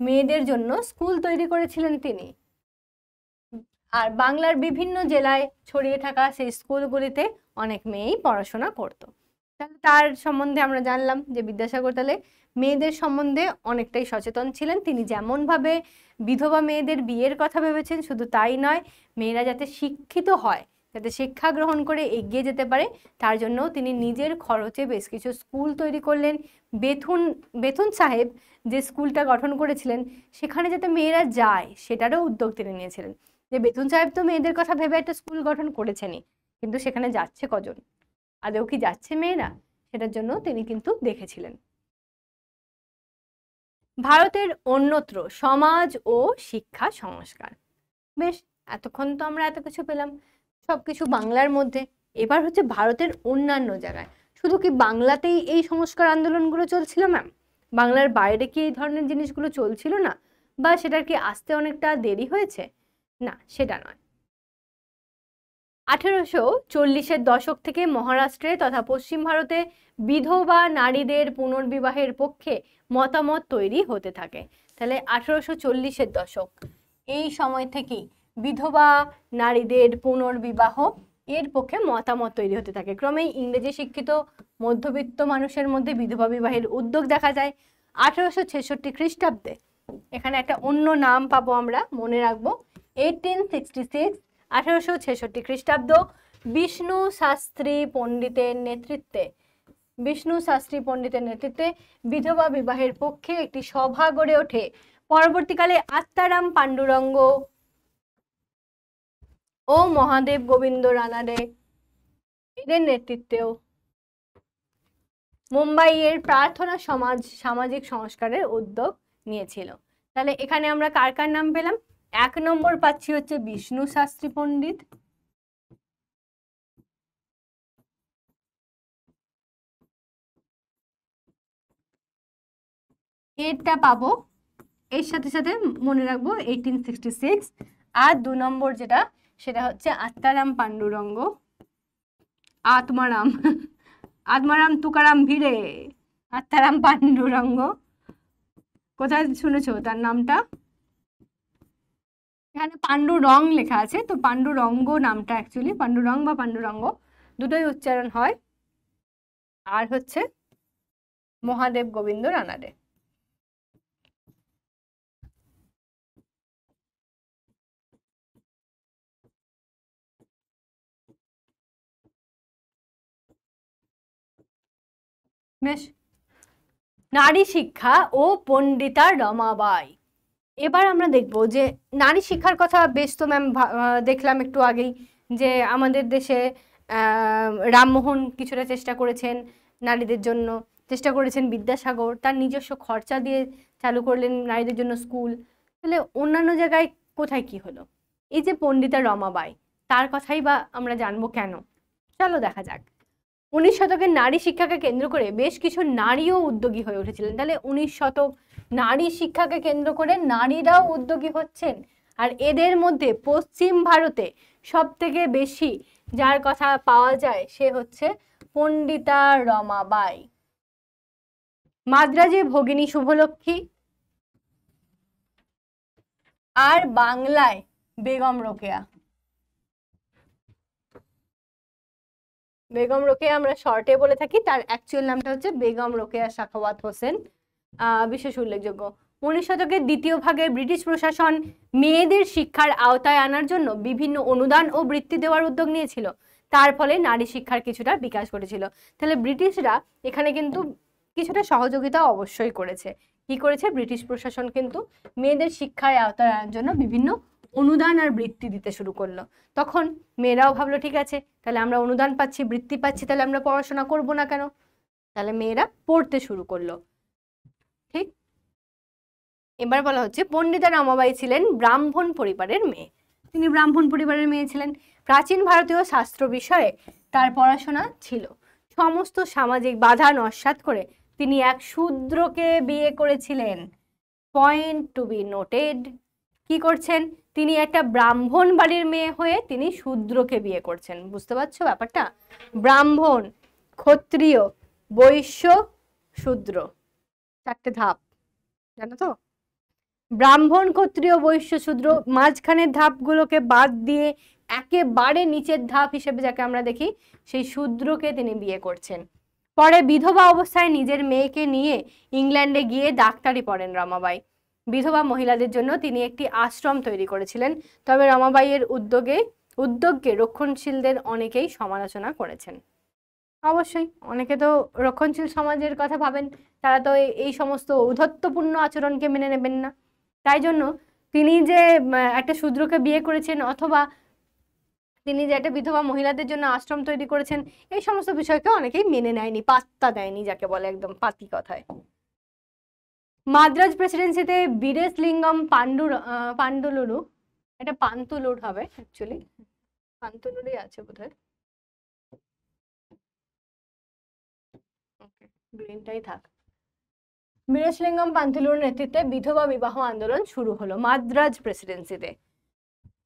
মেয়েদের জন্য স্কুল তৈরি করেছিলেন তিনি। আর বাংলার বিভিন্ন জেলায় ছড়িয়ে থাকা সেই স্কুলগুলিতে অনেক মেয়েই পড়াশোনা করতো। তাহলে তার সম্বন্ধে আমরা জানলাম যে বিদ্যাসাগর তাহলে মেয়েদের সম্বন্ধে অনেকটাই সচেতন ছিলেন। তিনি যেমনভাবে বিধবা মেয়েদের বিয়ের কথা ভেবেছেন, শুধু তাই নয়, মেয়েরা যাতে শিক্ষিত হয়, যাতে শিক্ষা গ্রহণ করে এগিয়ে যেতে পারে, তার জন্যও তিনি নিজের খরচে বেশ কিছু স্কুল তৈরি করলেন। বেথুন সাহেব যে স্কুলটা গঠন করেছিলেন সেখানে যাতে মেয়েরা যায় সেটারও উদ্যোগ তিনি নিয়েছিলেন। যে বেথুন সাহেব তো মেয়েদের কথা ভেবে একটা স্কুল গঠন করেছেনই, কিন্তু সেখানে যাচ্ছে কজন, আদৌ কি যাচ্ছে মেয়েরা, সেটার জন্য তিনি কিন্তু দেখেছিলেন। ভারতের অন্যত্র সমাজ ও শিক্ষা সংস্কার। বেশ, এতক্ষণ তো আমরা এত কিছু পেলাম, সবকিছু বাংলার মধ্যে। এবার হচ্ছে ভারতের অন্যান্য জায়গায়। শুধু কি বাংলাতেই এই সংস্কার আন্দোলনগুলো চলছিল ম্যাম? বাংলার বাইরে কি এই ধরনের জিনিসগুলো চলছিল না, বা সেটার কি আসতে অনেকটা দেরি হয়েছে? না, সেটা নয়। 1840-এর দশক থেকে মহারাষ্ট্রে তথা পশ্চিম ভারতে বিধবা নারীদের পুনর্বিবাহের পক্ষে মতামত তৈরি হতে থাকে। তাহলে 1840-এর দশক, এই সময় থেকেই বিধবা নারীদের পুনর্বিবাহ এর পক্ষে মতামত তৈরি হতে থাকে। ক্রমেই ইংরেজি শিক্ষিত মধ্যবিত্ত মানুষের মধ্যে বিধবা বিবাহের উদ্যোগ দেখা যায়। 1866 খ্রিস্টাব্দে, এখানে একটা অন্য নাম পাবো আমরা, মনে রাখবো, 1866, 1866 খ্রিস্টাব্দ, বিষ্ণু শাস্ত্রী পণ্ডিতের নেতৃত্বে বিধবা বিবাহের পক্ষে একটি সভা গড়ে ওঠে। পরবর্তীকালে আত্মারাম পাণ্ডুরঙ্গ ও মহাদেব গোবিন্দ রানাডে এদের নেতৃত্বেও মুম্বাইয়ের প্রার্থনা সমাজ সামাজিক সংস্কারের উদ্যোগ নিয়েছিল। তাহলে এখানে আমরা কার কার নাম পেলাম? 1 নম্বর পাচ্ছি হচ্ছে বিষ্ণু শাস্ত্রী পণ্ডিত, এটা পাবো, এর সাথে সাথে মনে রাখবো 1866। আর 2 নম্বর যেটা, সেটা হচ্ছে আত্মারাম পাণ্ডুরঙ্গ, আত্মারাম তুকারাম ভিড়ে, আত্মারাম পাণ্ডুরঙ্গ। কোথায় শুনেছো তার নামটা? এখানে পাণ্ডুরং লেখা আছে, তো পাণ্ডুরঙ্গ নামটা অ্যাকচুয়ালি পাণ্ডুরং বা পাণ্ডুরঙ্গ দুটোই উচ্চারণ হয়। আর হচ্ছে মহাদেব গোবিন্দ রানাডে। বেশ, নারী শিক্ষা ও পণ্ডিতা রমাবাই। এবার আমরা দেখব যে নারী শিক্ষার কথা বেশ তো ম্যাম দেখলাম একটু আগেই, যে আমাদের দেশে রামমোহন কিছুটা চেষ্টা করেছেন নারীদের জন্য, চেষ্টা করেছেন বিদ্যাসাগর, তার নিজস্ব খরচা দিয়ে চালু করলেন নারীদের জন্য স্কুল। তাহলে অন্যান্য জায়গায় কোথায় কি হলো? এই যে পণ্ডিতা রমাবাই, তার কথাই বা আমরা জানবো কেন? চলো দেখা যাক। 19 শতকের নারী শিক্ষাকে কেন্দ্র করে বেশ কিছু নারীও উদ্যোগী হয়ে উঠেছিলেন। তাহলে 19 শতক, নারী শিক্ষাকে কেন্দ্র করে নারীরাও উদ্যোগী হচ্ছেন। আর এদের মধ্যে পশ্চিম ভারতে সব থেকে বেশি যার কথা পাওয়া যায় সে হচ্ছে পণ্ডিতা রমাবাই। মাদ্রাজে ভগিনী শুভলক্ষ্মী, আর বাংলায় বেগম রোকেয়া। বেগম রোকেয়া আমরা শর্টে বলে থাকি, তার অ্যাকচুয়াল নামটা হচ্ছে বেগম রোকেয়া সাখাওয়াত হোসেন। বিশেষ উল্লেখযোগ্য। 19 শতকের দ্বিতীয় ভাগে ব্রিটিশ প্রশাসন মেয়েদের শিক্ষার আওতায় আনার জন্য বিভিন্ন অনুদান ও বৃত্তি দেওয়ার উদ্যোগ নিয়েছিল। তার ফলে নারী শিক্ষার কিছুটা বিকাশ ঘটেছিল। তাহলে ব্রিটিশরা এখানে কিন্তু কিছুটা সহযোগিতা অবশ্যই করেছে। কি করেছে? ব্রিটিশ প্রশাসন কিন্তু মেয়েদের শিক্ষায় আওতায় আনার জন্য বিভিন্ন অনুদান আর বৃত্তি দিতে শুরু করলো। তখন মেয়েরাও ভাবলো ঠিক আছে, তাহলে আমরা অনুদান পাচ্ছি, বৃত্তি পাচ্ছি, তাহলে আমরা পড়াশোনা করব না কেন? তাহলে মেয়েরা পড়তে শুরু করলো। ঠিক। এবার বলা হচ্ছে পণ্ডিতা রমাবাই ছিলেন ব্রাহ্মণ পরিবারের মেয়ে। তিনি ব্রাহ্মণ পরিবারের মেয়ে ছিলেন। প্রাচীন ভারতীয় শাস্ত্র বিষয়ে তার পড়াশোনা ছিল। সমস্ত সামাজিক বাধা নস্যাৎ করে তিনি এক শূদ্রকে বিয়ে করেছিলেন। Point to be noted. কি করছেন? তিনি একটা ব্রাহ্মণ বাড়ির মেয়ে হয়ে তিনি শূদ্রকে বিয়ে করছেন। বুঝতে পারছো ব্যাপারটা? ব্রাহ্মণ, ক্ষত্রিয়, বৈশ্য, শূদ্র, 4টে ধাপ, জানো তো? ব্রাহ্মণ, ক্ষত্রিয়, বৈশ্য, শূদ্র, মাঝখানের ধাপগুলোকে বাদ দিয়ে একেবারে নিচের ধাপ হিসেবে যাকে আমরা দেখি সেই শূদ্রকে তিনি বিয়ে করছেন। পরে বিধবা অবস্থায় নিজের মেয়েকে নিয়ে ইংল্যান্ডে গিয়ে ডাক্তারি পড়েন রমাবাই। বিধবা মহিলাদের জন্য তিনি একটি আশ্রম তৈরি করেছিলেন। তবে রমাবাইয়ের উদ্যোগকে রক্ষণশীলদের অনেকেই সমালোচনা করেছেন। অবশ্যই অনেকে তো রক্ষণশীল সমাজের কথা ভাবেন, তারা তো এই সমস্ত ঔদ্ধত্যপূর্ণ আচরণকে মেনে নেবেন না। তাই জন্য তিনি যে একটা শূদ্রকে বিয়ে করেছেন, অথবা তিনি যে একটা বিধবা মহিলাদের জন্য আশ্রম তৈরি করেছেন, এই সমস্ত বিষয়কে অনেকেই মেনে নেয়নি, পাত্তা দেয়নি, যাকে বলে একদম পাতি কথায়। মাদ্রাজ প্রেসিডেন্সিতে বীরেশলিঙ্গম পাণ্ডুলুরু এটা পান্তুলুর হবে অ্যাকচুয়ালি, পান্তুলুরই আছে বোধহয়। ওকে, গ্রিনটাই থাক। বীরেশলিঙ্গম পান্তুলুর নেতৃত্বে বিধবা বিবাহ আন্দোলন শুরু হলো মাদ্রাজ প্রেসিডেন্সিতে।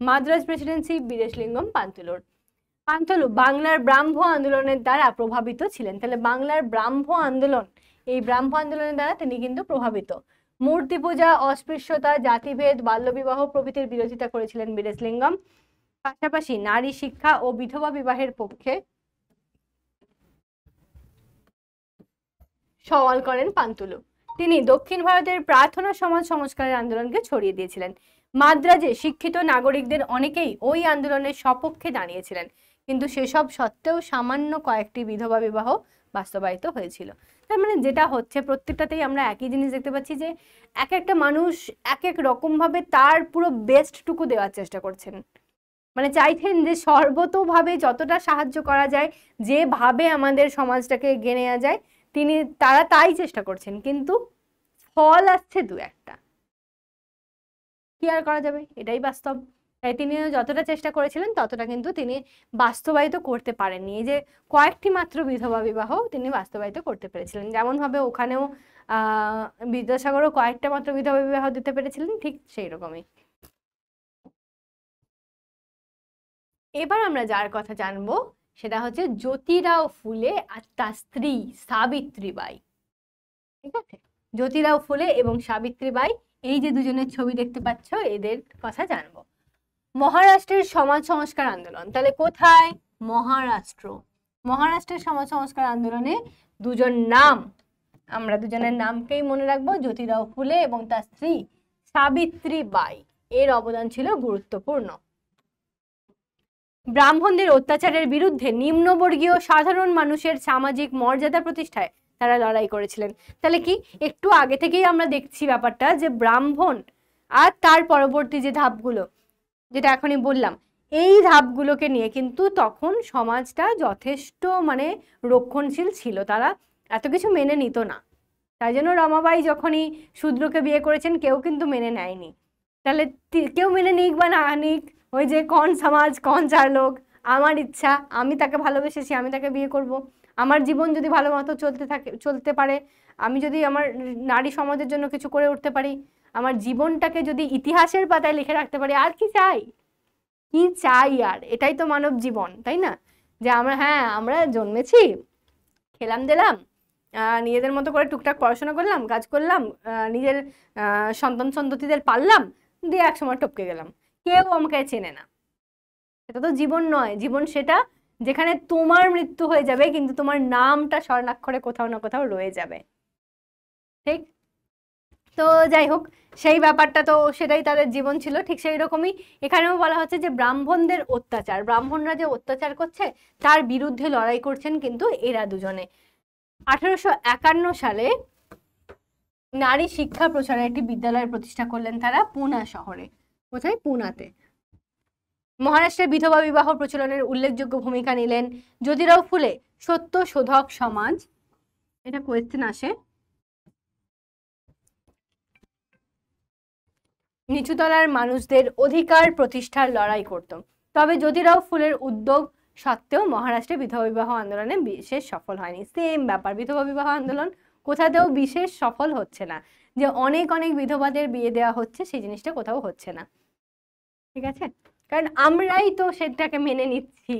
মাদ্রাজ প্রেসিডেন্সি, বীরেশলিঙ্গম পান্তুলুর। পান্তুলু বাংলার ব্রাহ্ম আন্দোলনের দ্বারা প্রভাবিত ছিলেন। তাহলে বাংলার ব্রাহ্ম আন্দোলন, এই ব্রাহ্ম আন্দোলনের দ্বারা তিনি কিন্তু প্রভাবিত। মূর্তি পূজা, অস্পৃশ্যতা, জাতিভেদ, বাল্যবিবাহ প্রভৃতির বিরোধিতা করেছিলেন বীরেশলিঙ্গম। পাশাপাশি নারী শিক্ষা ও বিধবা বিবাহের পক্ষে সওয়াল করেন পান্তুলু। তিনি দক্ষিণ ভারতের প্রার্থনা সমাজ সংস্কারের আন্দোলনকে ছড়িয়ে দিয়েছিলেন। মাদ্রাজে শিক্ষিত নাগরিকদের অনেকেই ওই আন্দোলনের সপক্ষে দাঁড়িয়েছিলেন, কিন্তু সেসব সত্ত্বেও সামান্য কয়েকটি বিধবা বিবাহ বাস্তবায়িত হয়েছিল। তার মানে যেটা হচ্ছে প্রত্যেকটাতেই আমরা একই জিনিস দেখতে পাচ্ছি যে এক একটা মানুষ এক এক রকম ভাবে তার পুরো বেস্টটুকু দেওয়ার চেষ্টা করছেন, মানে চাইছেন যে সর্বতোভাবে যতটা সাহায্য করা যায়, যেভাবে আমাদের সমাজটাকে এগিয়ে নেওয়া যায় তারা তাই চেষ্টা করছেন, কিন্তু ফল আসছে দু একটা, কি আর করা যাবে, এটাই বাস্তব। তাই তিনি যতটা চেষ্টা করেছিলেন ততটা কিন্তু তিনি বাস্তবায়িত করতে পারেননি। এই যে কয়েকটি মাত্র বিধবা বিবাহ তিনি বাস্তবায়িত করতে পেরেছিলেন, যেমন ভাবে ওখানেও বিদ্যাসাগরও কয়েকটা মাত্র বিধবা বিবাহ দিতে পেরেছিলেন, ঠিক সেই রকমই। এবার আমরা যার কথা জানবো সেটা হচ্ছে জ্যোতিরাও ফুলে আর তার স্ত্রী সাবিত্রীবাই। ঠিক আছে, জ্যোতিরাও ফুলে এবং সাবিত্রীবাই, এই যে দুজনের ছবি দেখতে পাচ্ছ, এদের কথা জানবো। মহারাষ্ট্রের সমাজ সংস্কার আন্দোলন, তাহলে কোথায়? মহারাষ্ট্র। মহারাষ্ট্রের সমাজ সংস্কার আন্দোলনে দুজন নাম, আমরা দুজনের নামকেই মনে রাখবো, জ্যোতিরাও ফুলে এবং তার স্ত্রী সাবিত্রীবাই। এর অবদান ছিল গুরুত্বপূর্ণ। ব্রাহ্মণদের অত্যাচারের বিরুদ্ধে নিম্নবর্গীয় সাধারণ মানুষের সামাজিক মর্যাদা প্রতিষ্ঠায় তারা লড়াই করেছিলেন। তাহলে কি একটু আগে থেকেই আমরা দেখছি ব্যাপারটা যে ব্রাহ্মণ আর তার পরবর্তী যে ধাপগুলো, যেটা এখনই বললাম, এই ধাপগুলোকে নিয়ে কিন্তু তখন সমাজটা যথেষ্ট মানে রক্ষণশীল ছিল, তারা এত কিছু মেনে নিত না। তাই জন্য রমাবাই যখনই শূদ্রকে বিয়ে করেছেন কেউ কিন্তু মেনে নেয়নি। তাহলে কেউ মেনে নিক বা না নিক, ওই যে কোন সমাজ কোন চার লোক, আমার ইচ্ছা, আমি তাকে ভালোবেসেছি, আমি তাকে বিয়ে করব, আমার জীবন যদি ভালো মতো চলতে পারে, আমি যদি আমার নারী সমাজের জন্য কিছু করে উঠতে পারি, আমার জীবনটাকে যদি ইতিহাসের পাতায় লিখে রাখতে পারি, আর কি চাই, কি চাই আর? এটাই তো মানব জীবন, তাই না? যে আমরা জন্মেছি, খেলাম দিলাম, নিজেদের মতো করে টুকটাক পড়াশোনা করলাম, কাজ করলাম, নিজের সন্তান সন্ততিদের পাললাম, দিয়ে একসময় টপকে গেলাম, কেউ আমাকে চেনে না। এটা তো জীবন নয়। জীবন সেটা যেখানে তোমার মৃত্যু হয়ে যাবে কিন্তু তোমার নামটা স্বর্ণাক্ষরে কোথাও না কোথাও রয়ে যাবে। ঠিক তো যাই হোক, সেই ব্যাপারটা তো সেটাই তাদের জীবন ছিল। ঠিক সেই রকমই এখানেও বলা হচ্ছে যে ব্রাহ্মণদের অত্যাচার, ব্রাহ্মণরা যে অত্যাচার করছে তার বিরুদ্ধে লড়াই করছেন কিন্তু এরা দুজনে। 1851 সালে নারী শিক্ষা প্রচারে একটি বিদ্যালয় প্রতিষ্ঠা করলেন তারা পুনা শহরে। কোথায়? পুনাতে। মহারাষ্ট্রের বিধবা বিবাহ প্রচলনের উল্লেখযোগ্য ভূমিকা নিলেন জ্যোতিরাও ফুলে। সত্য শোধক সমাজ, এটা কোয়েশ্চেন আসে, নিচুতলার মানুষদের অধিকার প্রতিষ্ঠার লড়াই করত। তবে জ্যোতিরাও ফুলের উদ্যোগ সত্ত্বেও মহারাষ্ট্রে বিধবা বিবাহ আন্দোলনে বিশেষ সফল হয়নি। সেম ব্যাপার, বিধবা বিবাহ আন্দোলন কোথাতেও বিশেষ সফল হচ্ছে না, যে অনেক অনেক বিধবাদের বিয়ে দেওয়া হচ্ছে সেই জিনিসটা কোথাও হচ্ছে না। ঠিক আছে, কারণ আমরাই তো সেটাকে মেনে নিচ্ছি।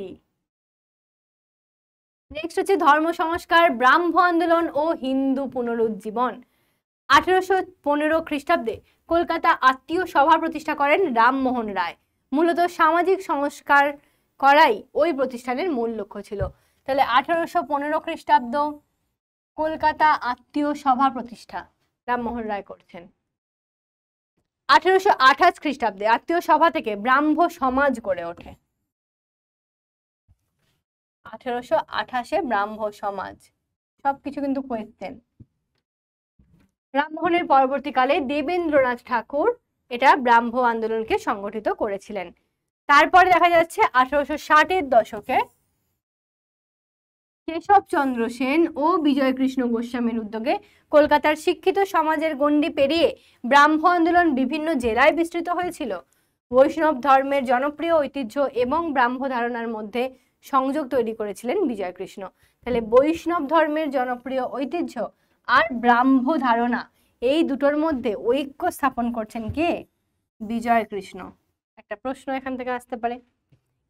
নেক্সট হচ্ছে ধর্ম সংস্কার, ব্রাহ্ম আন্দোলন ও হিন্দু পুনরুজ্জীবন। 1815 খ্রিস্টাব্দে কলকাতা আত্মীয় সভা প্রতিষ্ঠা করেন রামমোহন রায়। মূলত সামাজিক সংস্কার করাই ওই প্রতিষ্ঠানের মূল লক্ষ্য ছিল। তাহলে 1815 খ্রিস্টাব্দ কলকাতা আত্মীয় সভা প্রতিষ্ঠা রামমোহন রায় করছেন। 1828 খ্রিস্টাব্দে আত্মীয় সভা থেকে ব্রাহ্ম সমাজ গড়ে ওঠে। 1828 ব্রাহ্ম সমাজ, সবকিছু কিন্তু কোয়েশ্চেন। রামমোহনের পরবর্তীকালে দেবেন্দ্রনাথ ঠাকুর এটা ব্রাহ্ম আন্দোলনকে সংগঠিত করেছিলেন। তারপরে দেখা যাচ্ছে 1860-এর দশকে কেশবচন্দ্র সেন ও বিজয়কৃষ্ণ গোস্বামীর উদ্যোগে কলকাতার শিক্ষিত সমাজের গণ্ডি পেরিয়ে ব্রাহ্ম আন্দোলন বিভিন্ন জেলায় বিস্তৃত হয়েছিল। বৈষ্ণব ধর্মের জনপ্রিয় ঐতিহ্য এবং ব্রাহ্ম ধারণার মধ্যে সংযোগ তৈরি করেছিলেন বিজয়কৃষ্ণ। তাহলে বৈষ্ণব ধর্মের জনপ্রিয় ঐতিহ্য আর ব্রাহ্ম ধারণা এই দুটোর মধ্যে ঐক্য স্থাপন করছেন কে? বিজয়কৃষ্ণ। একটা প্রশ্ন এখান থেকে আসতে পারে।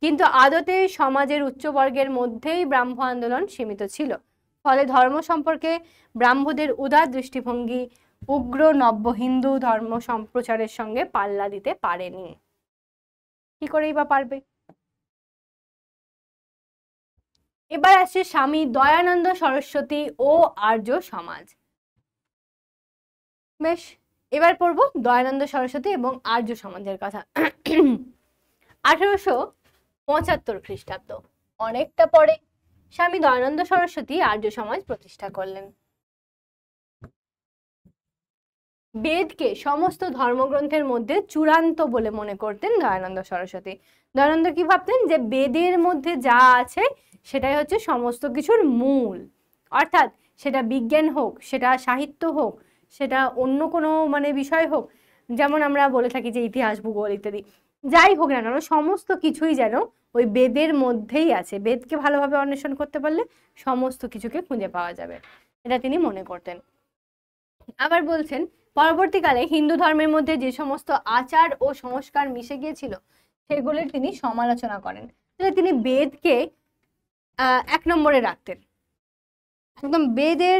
কিন্তু আদতে সমাজের উচ্চবর্গের মধ্যেই ব্রাহ্ম আন্দোলন সীমিত ছিল, ফলে ধর্ম সম্পর্কে ব্রাহ্মদের উদার দৃষ্টিভঙ্গি উগ্র নব্য হিন্দু ধর্ম সম্প্রচারের সঙ্গে পাল্লা দিতে পারেনি। কি করেই বা পারবে? এবার আসছে স্বামী দয়ানন্দ সরস্বতী ও আর্য সমাজ। বেশ, এবার পড়বো দয়ানন্দ সরস্বতী এবং আর্য সমাজের কথা। 1875 খ্রিস্টাব্দ, অনেকটা পরে স্বামী দয়ানন্দ সরস্বতী আর্য সমাজ প্রতিষ্ঠা করলেন। বেদকে সমস্ত ধর্মগ্রন্থের মধ্যে চূড়ান্ত বলে মনে করতেন দয়ানন্দ সরস্বতী। দয়ানন্দ কি ভাবতেন? যে বেদের মধ্যে যা আছে সেটাই হচ্ছে সমস্ত কিছুর মূল, অর্থাৎ সেটা বিজ্ঞান হোক, সেটা সাহিত্য হোক, সেটা অন্য কোনো বিষয় হোক, যেমন আমরা বলে থাকি যে ইতিহাস, ভূগোল ইত্যাদি, যাই হোক না কেন সমস্ত কিছুই যেন ওই বেদের মধ্যেই আছে। বেদকে ভালোভাবে অন্বেষণ করতে পারলে সমস্ত কিছুকে খুঁজে পাওয়া যাবে, এটা তিনি মনে করতেন। আবার বলছেন পরবর্তীকালে হিন্দু ধর্মের মধ্যে যে সমস্ত আচার ও সংস্কার মিশে গিয়েছিল সেগুলির তিনি সমালোচনা করেন। তাহলে তিনি বেদকে 1 নম্বরে রাখতেন, একদম বেদের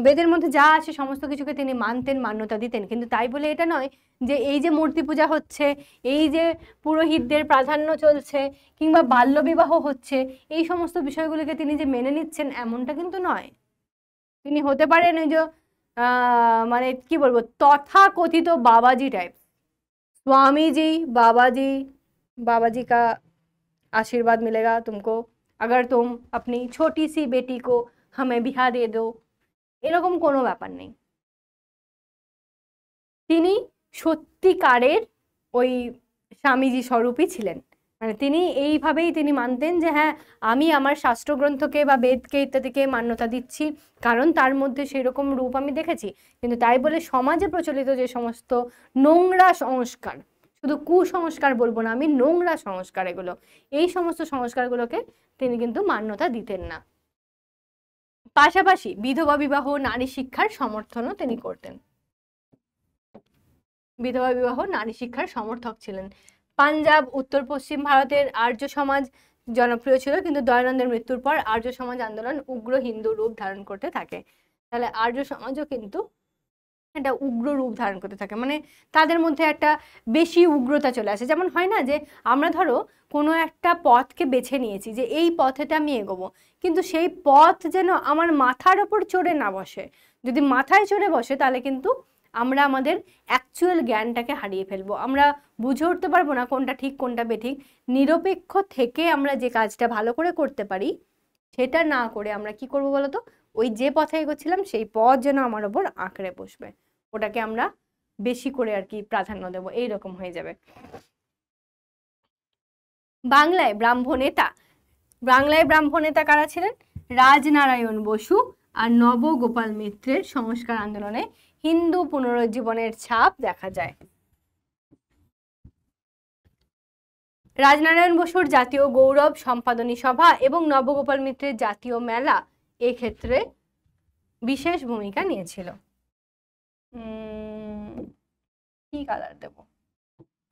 বেদের মধ্যে যা আছে সমস্ত কিছুকে তিনি মানতেন, মান্যতা দিতেন। কিন্তু তাই বলে এটা নয় যে এই যে মূর্তি পূজা হচ্ছে, এই যে পুরোহিতদের প্রাধান্য চলছে, কিংবা বাল্যবিবাহ হচ্ছে, এই সমস্ত বিষয়গুলিকে তিনি যে মেনে নিচ্ছেন এমনটা কিন্তু নয়। তিনি হতে পারেন ওই যে কি বলবো, তথাকথিত বাবাজি টাইপ, स्वामी बाबाजी का आशीर्वाद मिलेगा तुमको अगर तुम अपनी छोटी सी बेटी को हमें बिहा दे दो, এরকম কোনো ব্যাপার নেই। তিনি সত্যিকারের ওই স্বামীজি স্বরূপই ছিলেন। তিনি এইভাবেই তিনি মানতেন যে হ্যাঁ, আমি আমার শাস্ত্রগ্রন্থকে বা বেদকে ইত্যাদিকে মান্যতা দিচ্ছি, কারণ তার মধ্যে সেরকম রূপ আমি দেখেছি। কিন্তু তাই বলে সমাজে প্রচলিত যে সমস্ত নোংরা সংস্কার, শুধু কুসংস্কার বলবো না আমি, নোংরা সংস্কার, এগুলো, এই সমস্ত সংস্কারগুলোকে তিনি কিন্তু মান্যতা দিতেন না। পাশাপাশি বিধবা বিবাহ, নারী শিক্ষার সমর্থনও তিনি করতেন। বিধবা বিবাহ, নারী শিক্ষার সমর্থক ছিলেন। পাঞ্জাব, উত্তর পশ্চিম ভারতের আর্য সমাজ জনপ্রিয় ছিল, কিন্তু দয়ানন্দের মৃত্যুর পর আর্য সমাজ আন্দোলন উগ্র হিন্দু রূপ ধারণ করতে থাকে। তাহলে আর্য সমাজও কিন্তু একটা উগ্র রূপ ধারণ করতে থাকে, তাদের মধ্যে একটা বেশি উগ্রতা চলে আসে। যেমন হয় না যে আমরা ধরো কোনো একটা পথকে বেছে নিয়েছি যে এই পথেতে আমি এগোবো, কিন্তু সেই পথ যেন আমার মাথার ওপর চড়ে না বসে। যদি মাথায় চড়ে বসে তাহলে কিন্তু আমরা আমাদের অ্যাকচুয়াল জ্ঞানটাকে হারিয়ে ফেলবো, আমরা বুঝে উঠতে পারবো না কোনটা ঠিক কোনটা বেঠিক। নিরপেক্ষ থেকে আমরা যে কাজটা ভালো করে করতে পারি সেটা না করে আমরা কি করবো বলতো, ওই যে পথে এগোচ্ছিলাম সেই পথ যেন আমার ওপর আঁকড়ে বসবে, ওটাকে আমরা বেশি করে আর কি প্রাধান্য দেবো, এইরকম হয়ে যাবে। বাংলায় ব্রাহ্ম নেতা কারা ছিলেন? রাজনারায়ণ বসু আর নবগোপাল মিত্রের সংস্কার আন্দোলনে হিন্দু পুনরুজ্জীবনের ছাপ দেখা যায়। রাজনারায়ণ বসুর জাতীয় গৌরব সম্পাদনী সভা এবং নবগোপাল মিত্রের জাতীয় মেলা এক্ষেত্রে বিশেষ ভূমিকা নিয়েছিল। কি কালার দেব?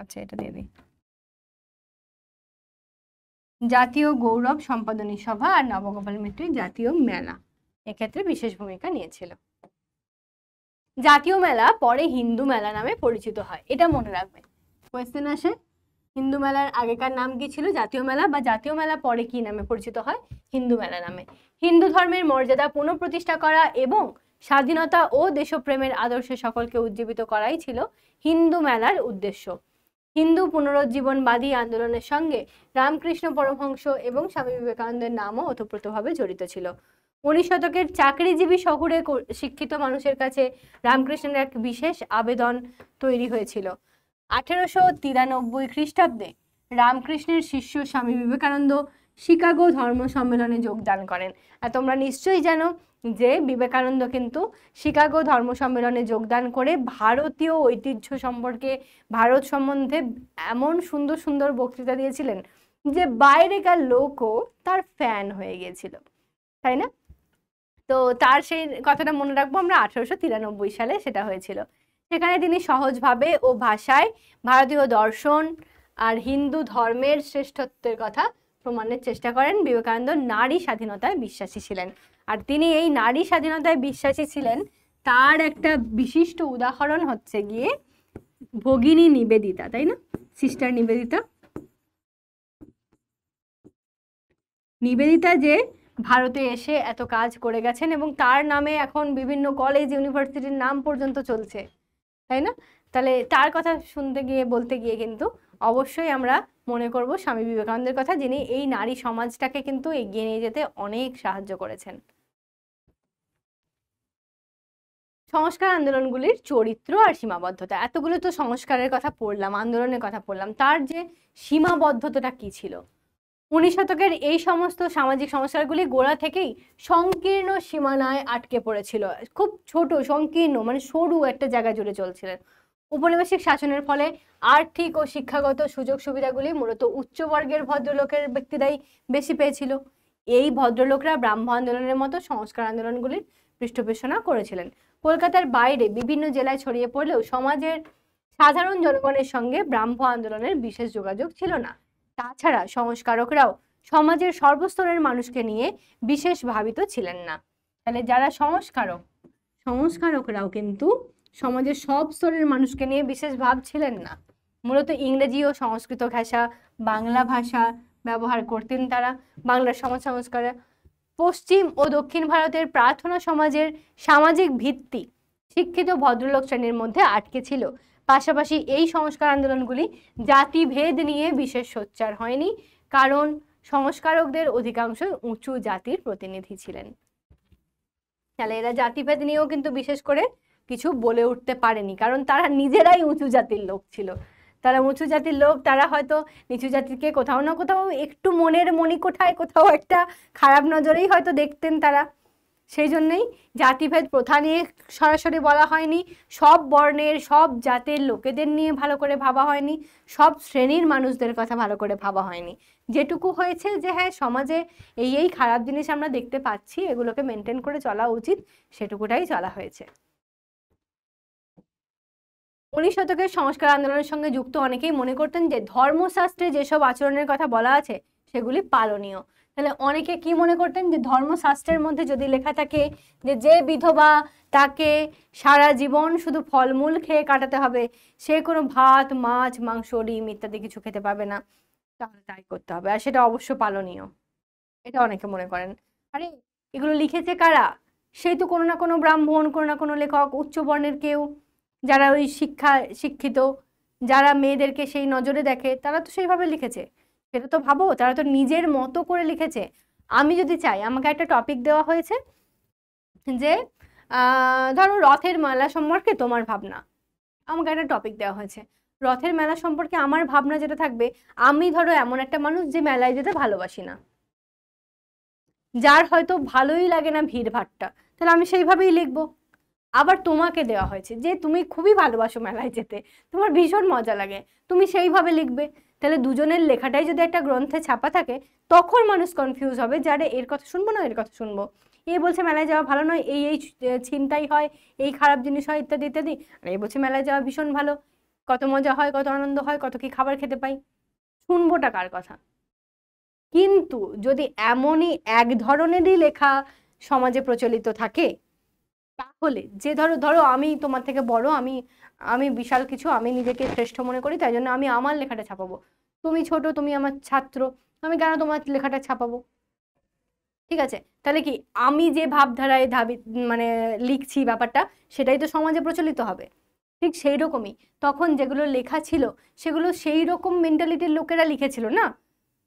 আচ্ছা, এটা দিয়ে দিই। জাতীয় গৌরব সম্পাদনী সভা আর নবগোপাল মিত্রের জাতীয় মেলা এক্ষেত্রে বিশেষ ভূমিকা নিয়েছিল। জাতীয় মেলা পরে হিন্দু মেলা নামে পরিচিত হয়, এটা মনে রাখবেন, কোয়েশ্চেন আসে। হিন্দু মেলার আগেকার নাম কি ছিল? জাতীয় মেলা, বা জাতীয় মেলা পরে কি নামে পরিচিত হয়? হিন্দু মেলা নামে। হিন্দু ধর্মের মর্যাদা পুনঃপ্রতিষ্ঠা করা এবং স্বাধীনতা ও দেশপ্রেমের আদর্শে সকলকে উজ্জীবিত করাই ছিল হিন্দু মেলার উদ্দেশ্য। হিন্দু পুনরুজ্জীবনবাদী আন্দোলনের সঙ্গে রামকৃষ্ণ পরমহংস এবং স্বামী বিবেকানন্দের নামও ওতপ্রোতভাবে জড়িত ছিল। 19 শতকের চাকরিজীবী শহুরে শিক্ষিত মানুষের কাছে রামকৃষ্ণের এক বিশেষ আবেদন তৈরি হয়েছিল। 1893 খ্রিস্টাব্দে রামকৃষ্ণের শিষ্য স্বামী বিবেকানন্দ শিকাগো ধর্ম সম্মেলনে যোগদান করেন। আর তোমরা নিশ্চয়ই জানো যে বিবেকানন্দ কিন্তু শিকাগো ধর্ম সম্মেলনে যোগদান করে ভারতীয় ঐতিহ্য সম্পর্কে, ভারত সম্বন্ধে এমন সুন্দর সুন্দর বক্তৃতা দিয়েছিলেন যে বাইরেকার লোকও তার ফ্যান হয়ে গিয়েছিল, তাই না? তো তার সেই কথাটা মনে রাখবো আমরা, 1893 সালে সেটা হয়েছিল। সেখানে তিনি সহজভাবে ও ভাষায় ভারতীয় দর্শন আর হিন্দু ধর্মের শ্রেষ্ঠত্বের কথা প্রমাণের চেষ্টা করেন। বিবেকানন্দ নারী স্বাধীনতায় বিশ্বাসী ছিলেন, আর তিনি এই নারী স্বাধীনতায় বিশ্বাসী ছিলেন তার একটা বিশিষ্ট উদাহরণ হচ্ছে গিয়ে ভগিনী নিবেদিতা, তাই না? সিস্টার নিবেদিতা। নিবেদিতা যে ভারতে এসে এত কাজ করে গেছেন এবং তার নামে এখন বিভিন্ন কলেজ ইউনিভার্সিটির নাম পর্যন্ত চলছে, তাই না? তাহলে তার কথা শুনতে গিয়ে বলতে গিয়ে কিন্তু অবশ্যই আমরা মনে করব স্বামী বিবেকানন্দের কথা, যিনি এই নারী সমাজটাকে কিন্তু এগিয়ে নিয়ে যেতে অনেক সাহায্য করেছেন। সংস্কার আন্দোলনগুলির চরিত্র আর সীমাবদ্ধতা, এতগুলো তো সংস্কারের কথা পড়লাম, আন্দোলনের কথা পড়লাম, তার যে সীমাবদ্ধতাটা কি ছিল? 19 শতকের এই সমস্ত সামাজিক সংস্কারগুলি গোড়া থেকেই সংকীর্ণ সীমানায় আটকে পড়েছিল, খুব ছোট সংকীর্ণ মানে সরু একটা জায়গা জুড়ে চলছিলেন। উপনিবেশিক শাসনের ফলে আর্থিক ও শিক্ষাগত সুযোগ সুবিধাগুলি মূলত উচ্চবর্গের ভদ্রলোকের ব্যক্তিরাই বেশি পেয়েছিল। এই ভদ্রলোকরা ব্রাহ্ম আন্দোলনের মতো সংস্কার আন্দোলনগুলির পৃষ্ঠপোষণা করেছিলেন। কলকাতার বাইরে বিভিন্ন জেলায় ছড়িয়ে পড়লেও সমাজের সাধারণ জনগণের সঙ্গে ব্রাহ্ম আন্দোলনের বিশেষ যোগাযোগ ছিল না। তাছাড়া সংস্কারকরাও সমাজের সর্বস্তরের মানুষকে নিয়ে বিশেষ ভাবিত ছিলেন না। তাহলে যারা সংস্কারকরাও কিন্তু সমাজের সব স্তরের মানুষকে নিয়ে বিশেষ ভাবছিলেন না। মূলত ইংরেজি ও সংস্কৃত ঘেঁষা বাংলা ভাষা ব্যবহার করতেন তারা। বাংলার সমাজ সংস্কারে পশ্চিম ও দক্ষিণ ভারতের প্রার্থনা সমাজের সামাজিক ভিত্তি শিক্ষিত ভদ্রলোক শ্রেণীর মধ্যে আটকে ছিল। পাশাপাশি এই সংস্কার আন্দোলনগুলি জাতিভেদ নিয়ে বিশেষ সোচ্চার হয়নি, কারণ সংস্কারকদের অধিকাংশই উঁচু জাতির প্রতিনিধি ছিলেন। তাহলে এরা জাতিভেদ নিয়েও কিন্তু বিশেষ করে কিছু বলে উঠতে পারেনি, কারণ তারা নিজেরাই উঁচু জাতির লোক ছিল। তারা উঁচু জাতির লোক, তারা হয়তো নিচু জাতিকে কোথাও না কোথাও একটু মনের মণিকোঠায় কোথাও একটা খারাপ নজরেই হয়তো দেখতেন তারা। সেই জন্যই জাতিভেদ প্রথা নিয়ে সরাসরি বলা হয়নি, সব বর্ণের সব জাতের লোকেদের নিয়ে ভালো করে ভাবা হয়নি, সব শ্রেণীর মানুষদের কথা ভালো করে ভাবা হয়নি। যেটুকু হয়েছে যে হ্যাঁ সমাজে এই খারাপ জিনিস আমরা দেখতে পাচ্ছি, এগুলোকে মেনটেন করে চলা উচিত, সেটুকুটাই চলা হয়েছে। 19 শতকের সংস্কার আন্দোলনের সঙ্গে যুক্ত অনেকেই মনে করতেন যে ধর্মশাস্ত্রে যেসব আচরণের কথা বলা আছে সেগুলি পালনীয়। তাহলে অনেকে কি মনে করতেন যে ধর্মশাস্ত্রের মধ্যে যদি লেখা থাকে যে বিধবা তাকে সারা জীবন শুধু ফলমূল খেয়ে কাটাতে হবে, সে কোনো ভাত মাছ মাংস ডিম ইত্যাদি কিছু খেতে পাবে না, তাহলে তাই করতে হবে, আর সেটা অবশ্য পালনীয়। এটা অনেকে মনে করেন। আরে এগুলো লিখেছে কারা? সেই তো কোনো না কোনো ব্রাহ্মণ, কোনো না কোনো লেখক, উচ্চ বর্ণের কেউ, যারা ওই শিক্ষিত, যারা মেয়েদেরকে সেই নজরে দেখে, তারা তো সেইভাবে লিখেছে। সেটা তো ভাবো, তারা তো নিজের মতো করে লিখেছে। আমি যদি চাই, আমাকে একটা টপিক দেওয়া হয়েছে যে ধরো রথের মেলা সম্পর্কে তোমার ভাবনা, আমাকে একটা টপিক দেওয়া হয়েছে, রথের মেলা সম্পর্কে আমার ভাবনা যেটা থাকবে, আমি ধরো এমন একটা মানুষ যে মেলায় যেতে ভালোবাসি না, যার হয়তো ভালোই লাগে না ভিড় ভাট্টা, তাহলে আমি সেইভাবেই লিখবো। আবার তোমাকে দেওয়া হয়েছে যে তুমি খুবই ভালোবাসো মেলায় যেতে, তোমার ভীষণ মজা লাগে, তুমি সেইভাবে লিখবে। তাহলে দুজনের লেখাটাই যদি একটা গ্রন্থে ছাপা থাকে, তখন মানুষ কনফিউজ হবে যে আরে এর কথা শুনবো না এর কথা শুনবো, এ বলছে মেলায় যাওয়া ভালো নয়, এই ছিনতাই হয়, এই খারাপ জিনিস হয় ইত্যাদি ইত্যাদি, আর এই বলছে মেলায় যাওয়া ভীষণ ভালো, কত মজা হয়, কত আনন্দ হয়, কত কি খাবার খেতে পাই, শুনবোটা কার কথা? কিন্তু যদি এমনই এক ধরনেরই লেখা সমাজে প্রচলিত থাকে, তাহলে যে ধরো আমি তোমার থেকে বড়, আমি বিশাল কিছু, আমি নিজেকে শ্রেষ্ঠ মনে করি, তাই জন্য আমি আমার লেখাটা ছাপাবো। তুমি ছোট, তুমি আমার ছাত্র, আমি কেন তোমার লেখাটা ছাপাবো? ঠিক আছে, তাহলে কি আমি যে ভাবধারায় মানে লিখছি ব্যাপারটা, সেটাই তো সমাজে প্রচলিত হবে। ঠিক সেই রকমই তখন যেগুলো লেখা ছিল সেগুলো সেই রকম মেন্টালিটির লোকেরা লিখেছিল না,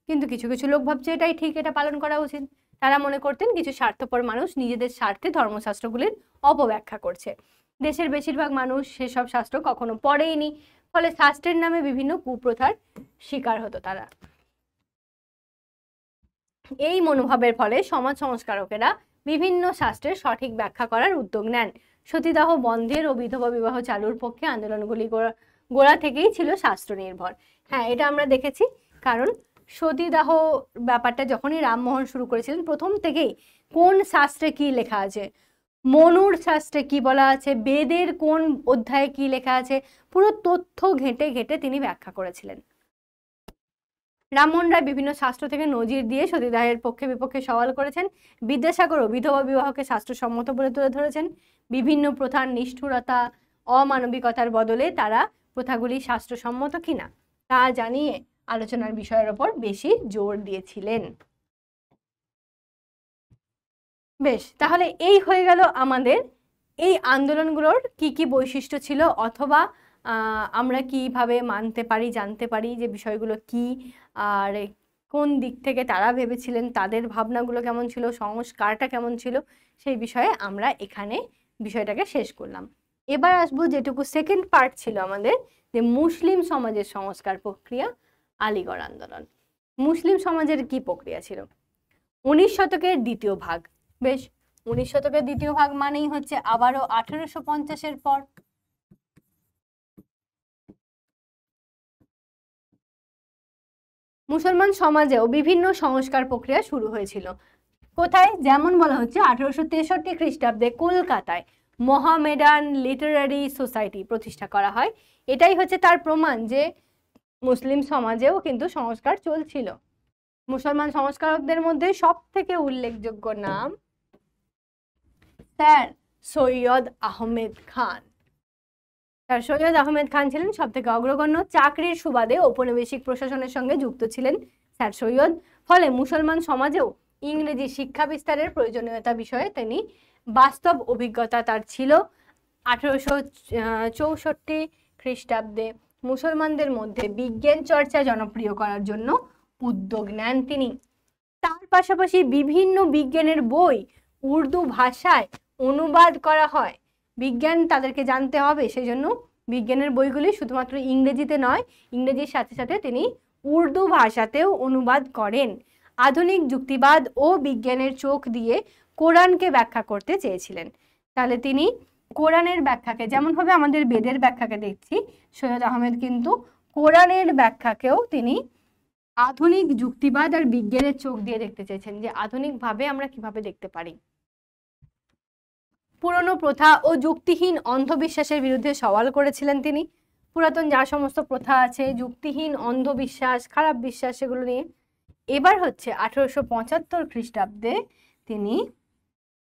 কিন্তু কিছু কিছু লোক ভাবছে এটাই ঠিক, এটা পালন করা উচিত। তারা মনে করতেন কিছু স্বার্থপর মানুষ নিজেদের স্বার্থে ধর্মশাস্ত্রগুলির অপব্যাখ্যা করছে। দেশের বেশিরভাগ মানুষ সেসব শাস্ত্র কখনো পড়েইনি, ফলে শাস্ত্রের নামে বিভিন্ন কুপ্রথার শিকার হতো তারা। এই মনোভাবের ফলে সমাজ সংস্কারকেরা বিভিন্ন শাস্ত্রের সঠিক ব্যাখ্যা করার উদ্যোগ নেন। সতীদাহ বন্ধের ও বিধবা বিবাহ চালুর পক্ষে আন্দোলনগুলি গোড়া থেকেই ছিল শাস্ত্র নির্ভর। হ্যাঁ, এটা আমরা দেখেছি, কারণ সতীদাহ ব্যাপারটা যখনই রামমোহন শুরু করেছিলেন, প্রথম থেকেই কোন শাস্ত্রে কি লেখা আছে, মনুর শাস্ত্রে কি বলা আছে, বেদের কোন অধ্যায়ে কি লেখা আছে, পুরো তথ্য ঘেঁটে ঘেঁটে তিনি ব্যাখ্যা করেছিলেন। রামমোহন রায় বিভিন্ন শাস্ত্র থেকে নজির দিয়ে সতীদাহের পক্ষে বিপক্ষে সওয়াল করেছেন। বিদ্যাসাগরও বিধবা বিবাহকে শাস্ত্রসম্মত বলে তুলে ধরেছেন। বিভিন্ন প্রথার নিষ্ঠুরতা, অমানবিকতার বদলে তারা প্রথাগুলি শাস্ত্রসম্মত কিনা তা জানিয়ে আলোচনার বিষয়ের ওপর বেশি জোর দিয়েছিলেন। বেশ, তাহলে এই হয়ে গেল আমাদের এই আন্দোলনগুলোর কি কি বৈশিষ্ট্য ছিল, অথবা আমরা কিভাবে মানতে পারি, জানতে পারি যে বিষয়গুলো কি, আর কোন দিক থেকে তারা ভেবেছিলেন, তাদের ভাবনাগুলো কেমন ছিল, সংস্কারটা কেমন ছিল, সেই বিষয়ে আমরা এখানে বিষয়টাকে শেষ করলাম। এবার আসবো যেটুকু সেকেন্ড পার্ট ছিল আমাদের, যে মুসলিম সমাজের সংস্কার প্রক্রিয়া, আলীগড় আন্দোলন। মুসলিম সমাজের কি প্রক্রিয়া ছিল? 19 শতকের দ্বিতীয় ভাগ। বেশ, 19 শতকের দ্বিতীয় ভাগ মানেই হচ্ছে আবারও 1850-এর পর। মুসলমান সমাজেও বিভিন্ন সংস্কার প্রক্রিয়া শুরু হয়েছিল। কোথায়? যেমন বলা হচ্ছে 1863 খ্রিস্টাব্দে কলকাতায় মোহামেডান লিটারারি সোসাইটি প্রতিষ্ঠা করা হয়। এটাই হচ্ছে তার প্রমাণ যে মুসলিম সমাজেও কিন্তু সংস্কার চলছিল। মুসলমান সংস্কারকদের মধ্যে সব থেকে উল্লেখযোগ্য নাম স্যার সৈয়দ আহমেদ খান। স্যার সৈয়দ আহমেদ খান ছিলেন সব থেকে অগ্রগণ্য। চাকরির সুবাদে ঔপনিবেশিক প্রশাসনের সঙ্গে যুক্ত ছিলেন স্যার সৈয়দ। ফলে মুসলমান সমাজেও ইংরেজি শিক্ষা বিস্তারের প্রয়োজনীয়তা বিষয়ে তিনি বাস্তব অভিজ্ঞতা তার ছিল। 1864 খ্রিস্টাব্দে মুসলমানদের মধ্যে বিজ্ঞান চর্চা জনপ্রিয় করার জন্য উদ্যোগ নেন তিনি। তার পাশাপাশি বিভিন্ন বিজ্ঞানের বই উর্দু ভাষায় অনুবাদ করা হয়। বিজ্ঞান তাদেরকে জানতে হবে, সেই জন্য বিজ্ঞানের বইগুলি শুধুমাত্র ইংরেজিতে নয়, ইংরেজির সাথে সাথে তিনি উর্দু ভাষাতেও অনুবাদ করেন। আধুনিক যুক্তিবাদ ও বিজ্ঞানের চোখ দিয়ে কোরআনকে ব্যাখ্যা করতে চেয়েছিলেন। তাহলে তিনি কোরআনের ব্যাখ্যাকে, যেমনভাবে আমাদের বেদের ব্যাখ্যাকে দেখছি, সৈয়দ আহমেদ কিন্তু কোরআনের ব্যাখ্যাকেও তিনি আধুনিক যুক্তিবাদ আর বিজ্ঞানের চোখ দিয়ে দেখতে চেয়েছেন, যে আধুনিকভাবে আমরা কিভাবে দেখতে পারি। পুরনো প্রথা ও যুক্তিহীন অন্ধবিশ্বাসের বিরুদ্ধে সওয়াল করেছিলেন তিনি। পুরাতন যা সমস্ত প্রথা আছে, যুক্তিহীন অন্ধবিশ্বাস, খারাপ বিশ্বাস, সেগুলো নিয়ে। এবার হচ্ছে 1875 খ্রিস্টাব্দে তিনি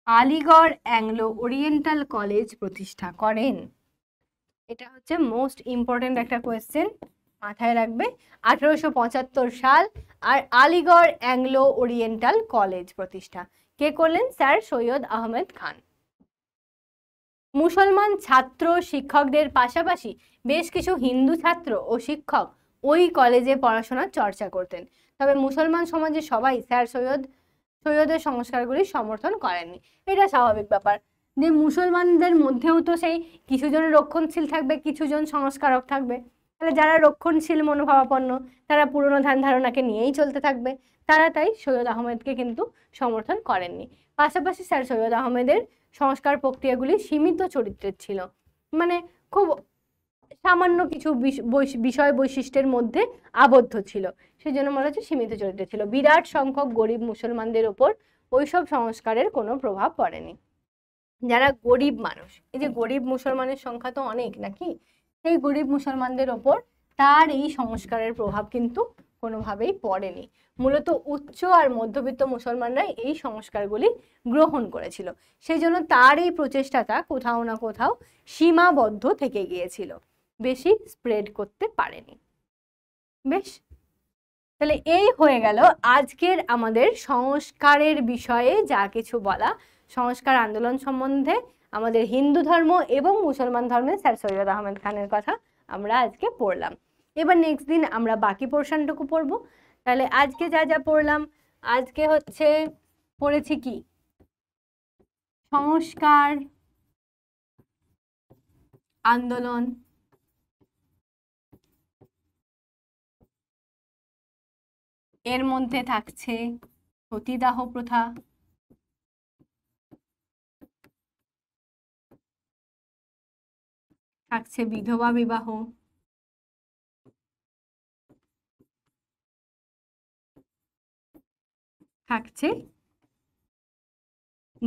আলীগড় অ্যাংলো ওরিয়েন্টাল কলেজ প্রতিষ্ঠা করেন। এটা হচ্ছে মোস্ট ইম্পর্টেন্ট একটা কোয়েশ্চেন, মাথায় রাখবে। 1875 সাল, আর আলীগড় অ্যাংলো ওরিয়েন্টাল কলেজ প্রতিষ্ঠা কে করলেন? স্যার সৈয়দ আহমেদ খান। মুসলমান ছাত্র শিক্ষকদের পাশাপাশি বেশ কিছু হিন্দু ছাত্র ও শিক্ষক ওই কলেজে পড়াশোনার চর্চা করতেন। তবে মুসলমান সমাজে সবাই স্যার সৈয়দের সংস্কারগুলি সমর্থন করেননি। এটা স্বাভাবিক ব্যাপার, যে মুসলমানদের মধ্যেও তো সেই কিছুজন রক্ষণশীল থাকবে, কিছুজন সংস্কারক থাকবে। তাহলে যারা রক্ষণশীল মনোভাবাপন্ন, তারা পুরনো ধ্যান ধারণাকে নিয়েই চলতে থাকবে। তারা তাই সৈয়দ আহমেদকে কিন্তু সমর্থন করেননি। পাশাপাশি স্যার সৈয়দ আহমেদের সংস্কার প্রক্রিয়াগুলি সীমিত চরিত্রের ছিল, মানে খুব সামান্য কিছু বিষয় বৈশিষ্ট্যের মধ্যে আবদ্ধ ছিল, সেই জন্য মনে হচ্ছে সীমিত চরিত্রের ছিল। বিরাট সংখ্যক গরিব মুসলমানদের ওপর ওইসব সংস্কারের কোনো প্রভাব পড়েনি। যারা গরিব মানুষ, এই যে গরিব মুসলমানের সংখ্যা তো অনেক নাকি, সেই গরিব মুসলমানদের ওপর তার এই সংস্কারের প্রভাব কিন্তু কোনোভাবেই পড়েনি। মূলত উচ্চ আর মধ্যবিত্ত মুসলমানরাই এই সংস্কারগুলি গ্রহণ করেছিল, সেই জন্য তার এই প্রচেষ্টাটা কোথাও না কোথাও সীমাবদ্ধ থেকে গিয়েছিল, বেশি স্প্রেড করতে পারেনি। বেশ, তাহলে এই হয়ে গেল আজকের আমাদের সংস্কারের বিষয়ে যা কিছু বলা। সংস্কার আন্দোলন সম্বন্ধে আমাদের হিন্দু ধর্ম এবং মুসলমান ধর্মের স্যার সৈয়দ আহমেদ খানের কথা আমরা আজকে পড়লাম। এবার নেক্সট দিন আমরা বাকি পোর্শনটুকু পড়বো। তাহলে আজকে যা যা পড়লাম, আজকে হচ্ছে পড়েছি কি, সংস্কার আন্দোলন, এর মধ্যে থাকছে সতীদাহ প্রথা, থাকছে বিধবা বিবাহ, থাকছে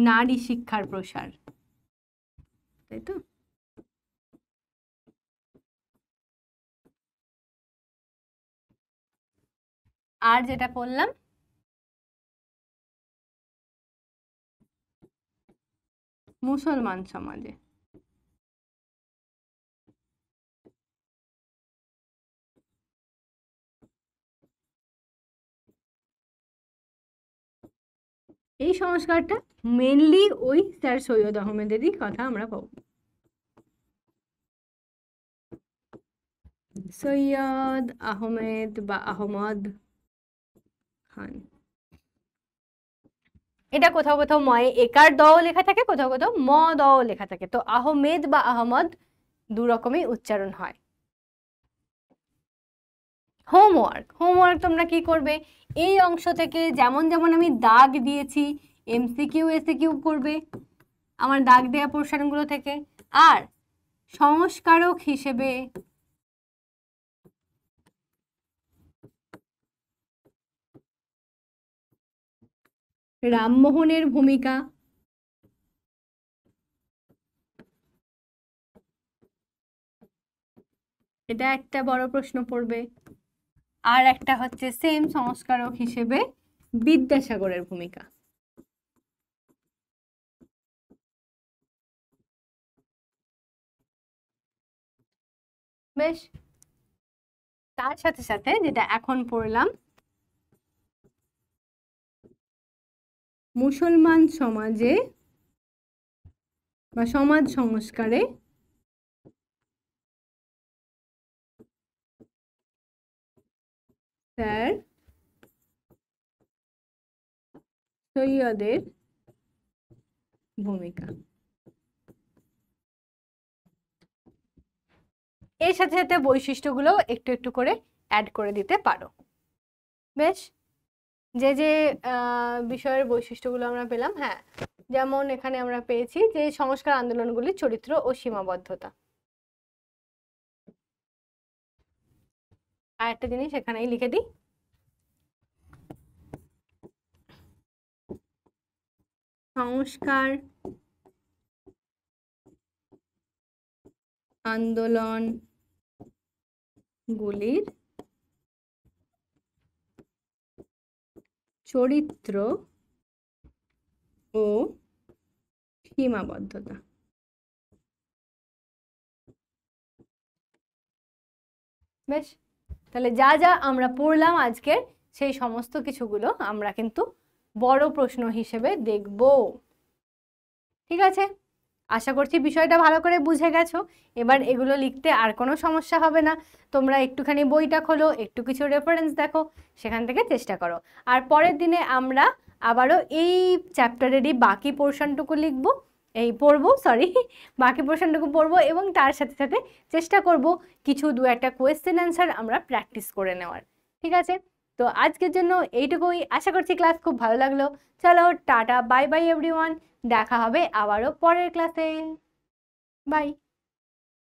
নারী শিক্ষার প্রসার, তাই তো? আর যেটা করলাম মুসলমান সমাজে, এই সংস্কারটা মেনলি ওই স্যার সৈয়দ আহমেদেরই কথা আমরা পাবো। সৈয়দ আহমেদ বা আহমদ খান, এটা কোথাও কোথাও ময়ে একার দও লেখা থাকে, কোথাও কোথাও ম দও লেখা থাকে, তো আহমেদ বা আহমদ দু রকমই উচ্চারণ হয়। হোমওয়ার্ক তোমরা কি করবে, এই অংশ থেকে যেমন যেমন আমি দাগ দিয়েছি এমসিকিউ এসিকিউ করবে আমার দাগ দেওয়া পোর্শনগুলো থেকে। আর সংস্কারক হিসেবে রামমোহনের ভূমিকা, এটা একটা বড় প্রশ্ন পড়বে। আর একটা হচ্ছে সেম সংস্কারক হিসেবে বিদ্যাসাগরের ভূমিকা। বেশ, তার সাথে সাথে যেটা এখন পড়লাম মুসলমান সমাজে বা সমাজ সংস্কারে স্যার সৈয়দের ভূমিকা। এর সাথে সাথে বৈশিষ্ট্যগুলো একটু একটু করে অ্যাড করে দিতে পারো। বেশ, যে যে বিষয়ের বৈশিষ্ট্যগুলো আমরা পেলাম, হ্যাঁ, যেমন এখানে আমরা পেয়েছি যে সংস্কার আন্দোলনগুলির চরিত্র ও সীমাবদ্ধতা। আর একটা জিনিস এখানেই লিখে দিই, সংস্কার আন্দোলন গুলির চরিত্র ও সীমাবদ্ধতা। বেশ, তাহলে যা যা আমরা পড়লাম আজকে সেই সমস্ত কিছুগুলো আমরা কিন্তু বড় প্রশ্ন হিসেবে দেখব। ঠিক আছে, আশা করছি বিষয়টা ভালো করে বুঝে গেছো। এবার এগুলো লিখতে আর কোনো সমস্যা হবে না। তোমরা একটুখানি বইটা খোলো, একটু কিছু রেফারেন্স দেখো, সেখান থেকে চেষ্টা করো। আর পরের দিনে আমরা আবারও এই চ্যাপ্টারেরই বাকি পোর্শনটুকু লিখবো, বাকি পোর্শনটুকু পড়বো, এবং তার সাথে সাথে চেষ্টা করব কিছু দু একটা কোয়েশ্চেন অ্যান্সার আমরা প্র্যাকটিস করে নেওয়ার। ঠিক আছে, তো আজকের জন্য এইটুকুই। আশা করছি ক্লাস খুব ভালো লাগলো। চলো টাটা, বাই বাই এভরিওয়ান, দেখা হবে আবারও পরের ক্লাসে। বাই।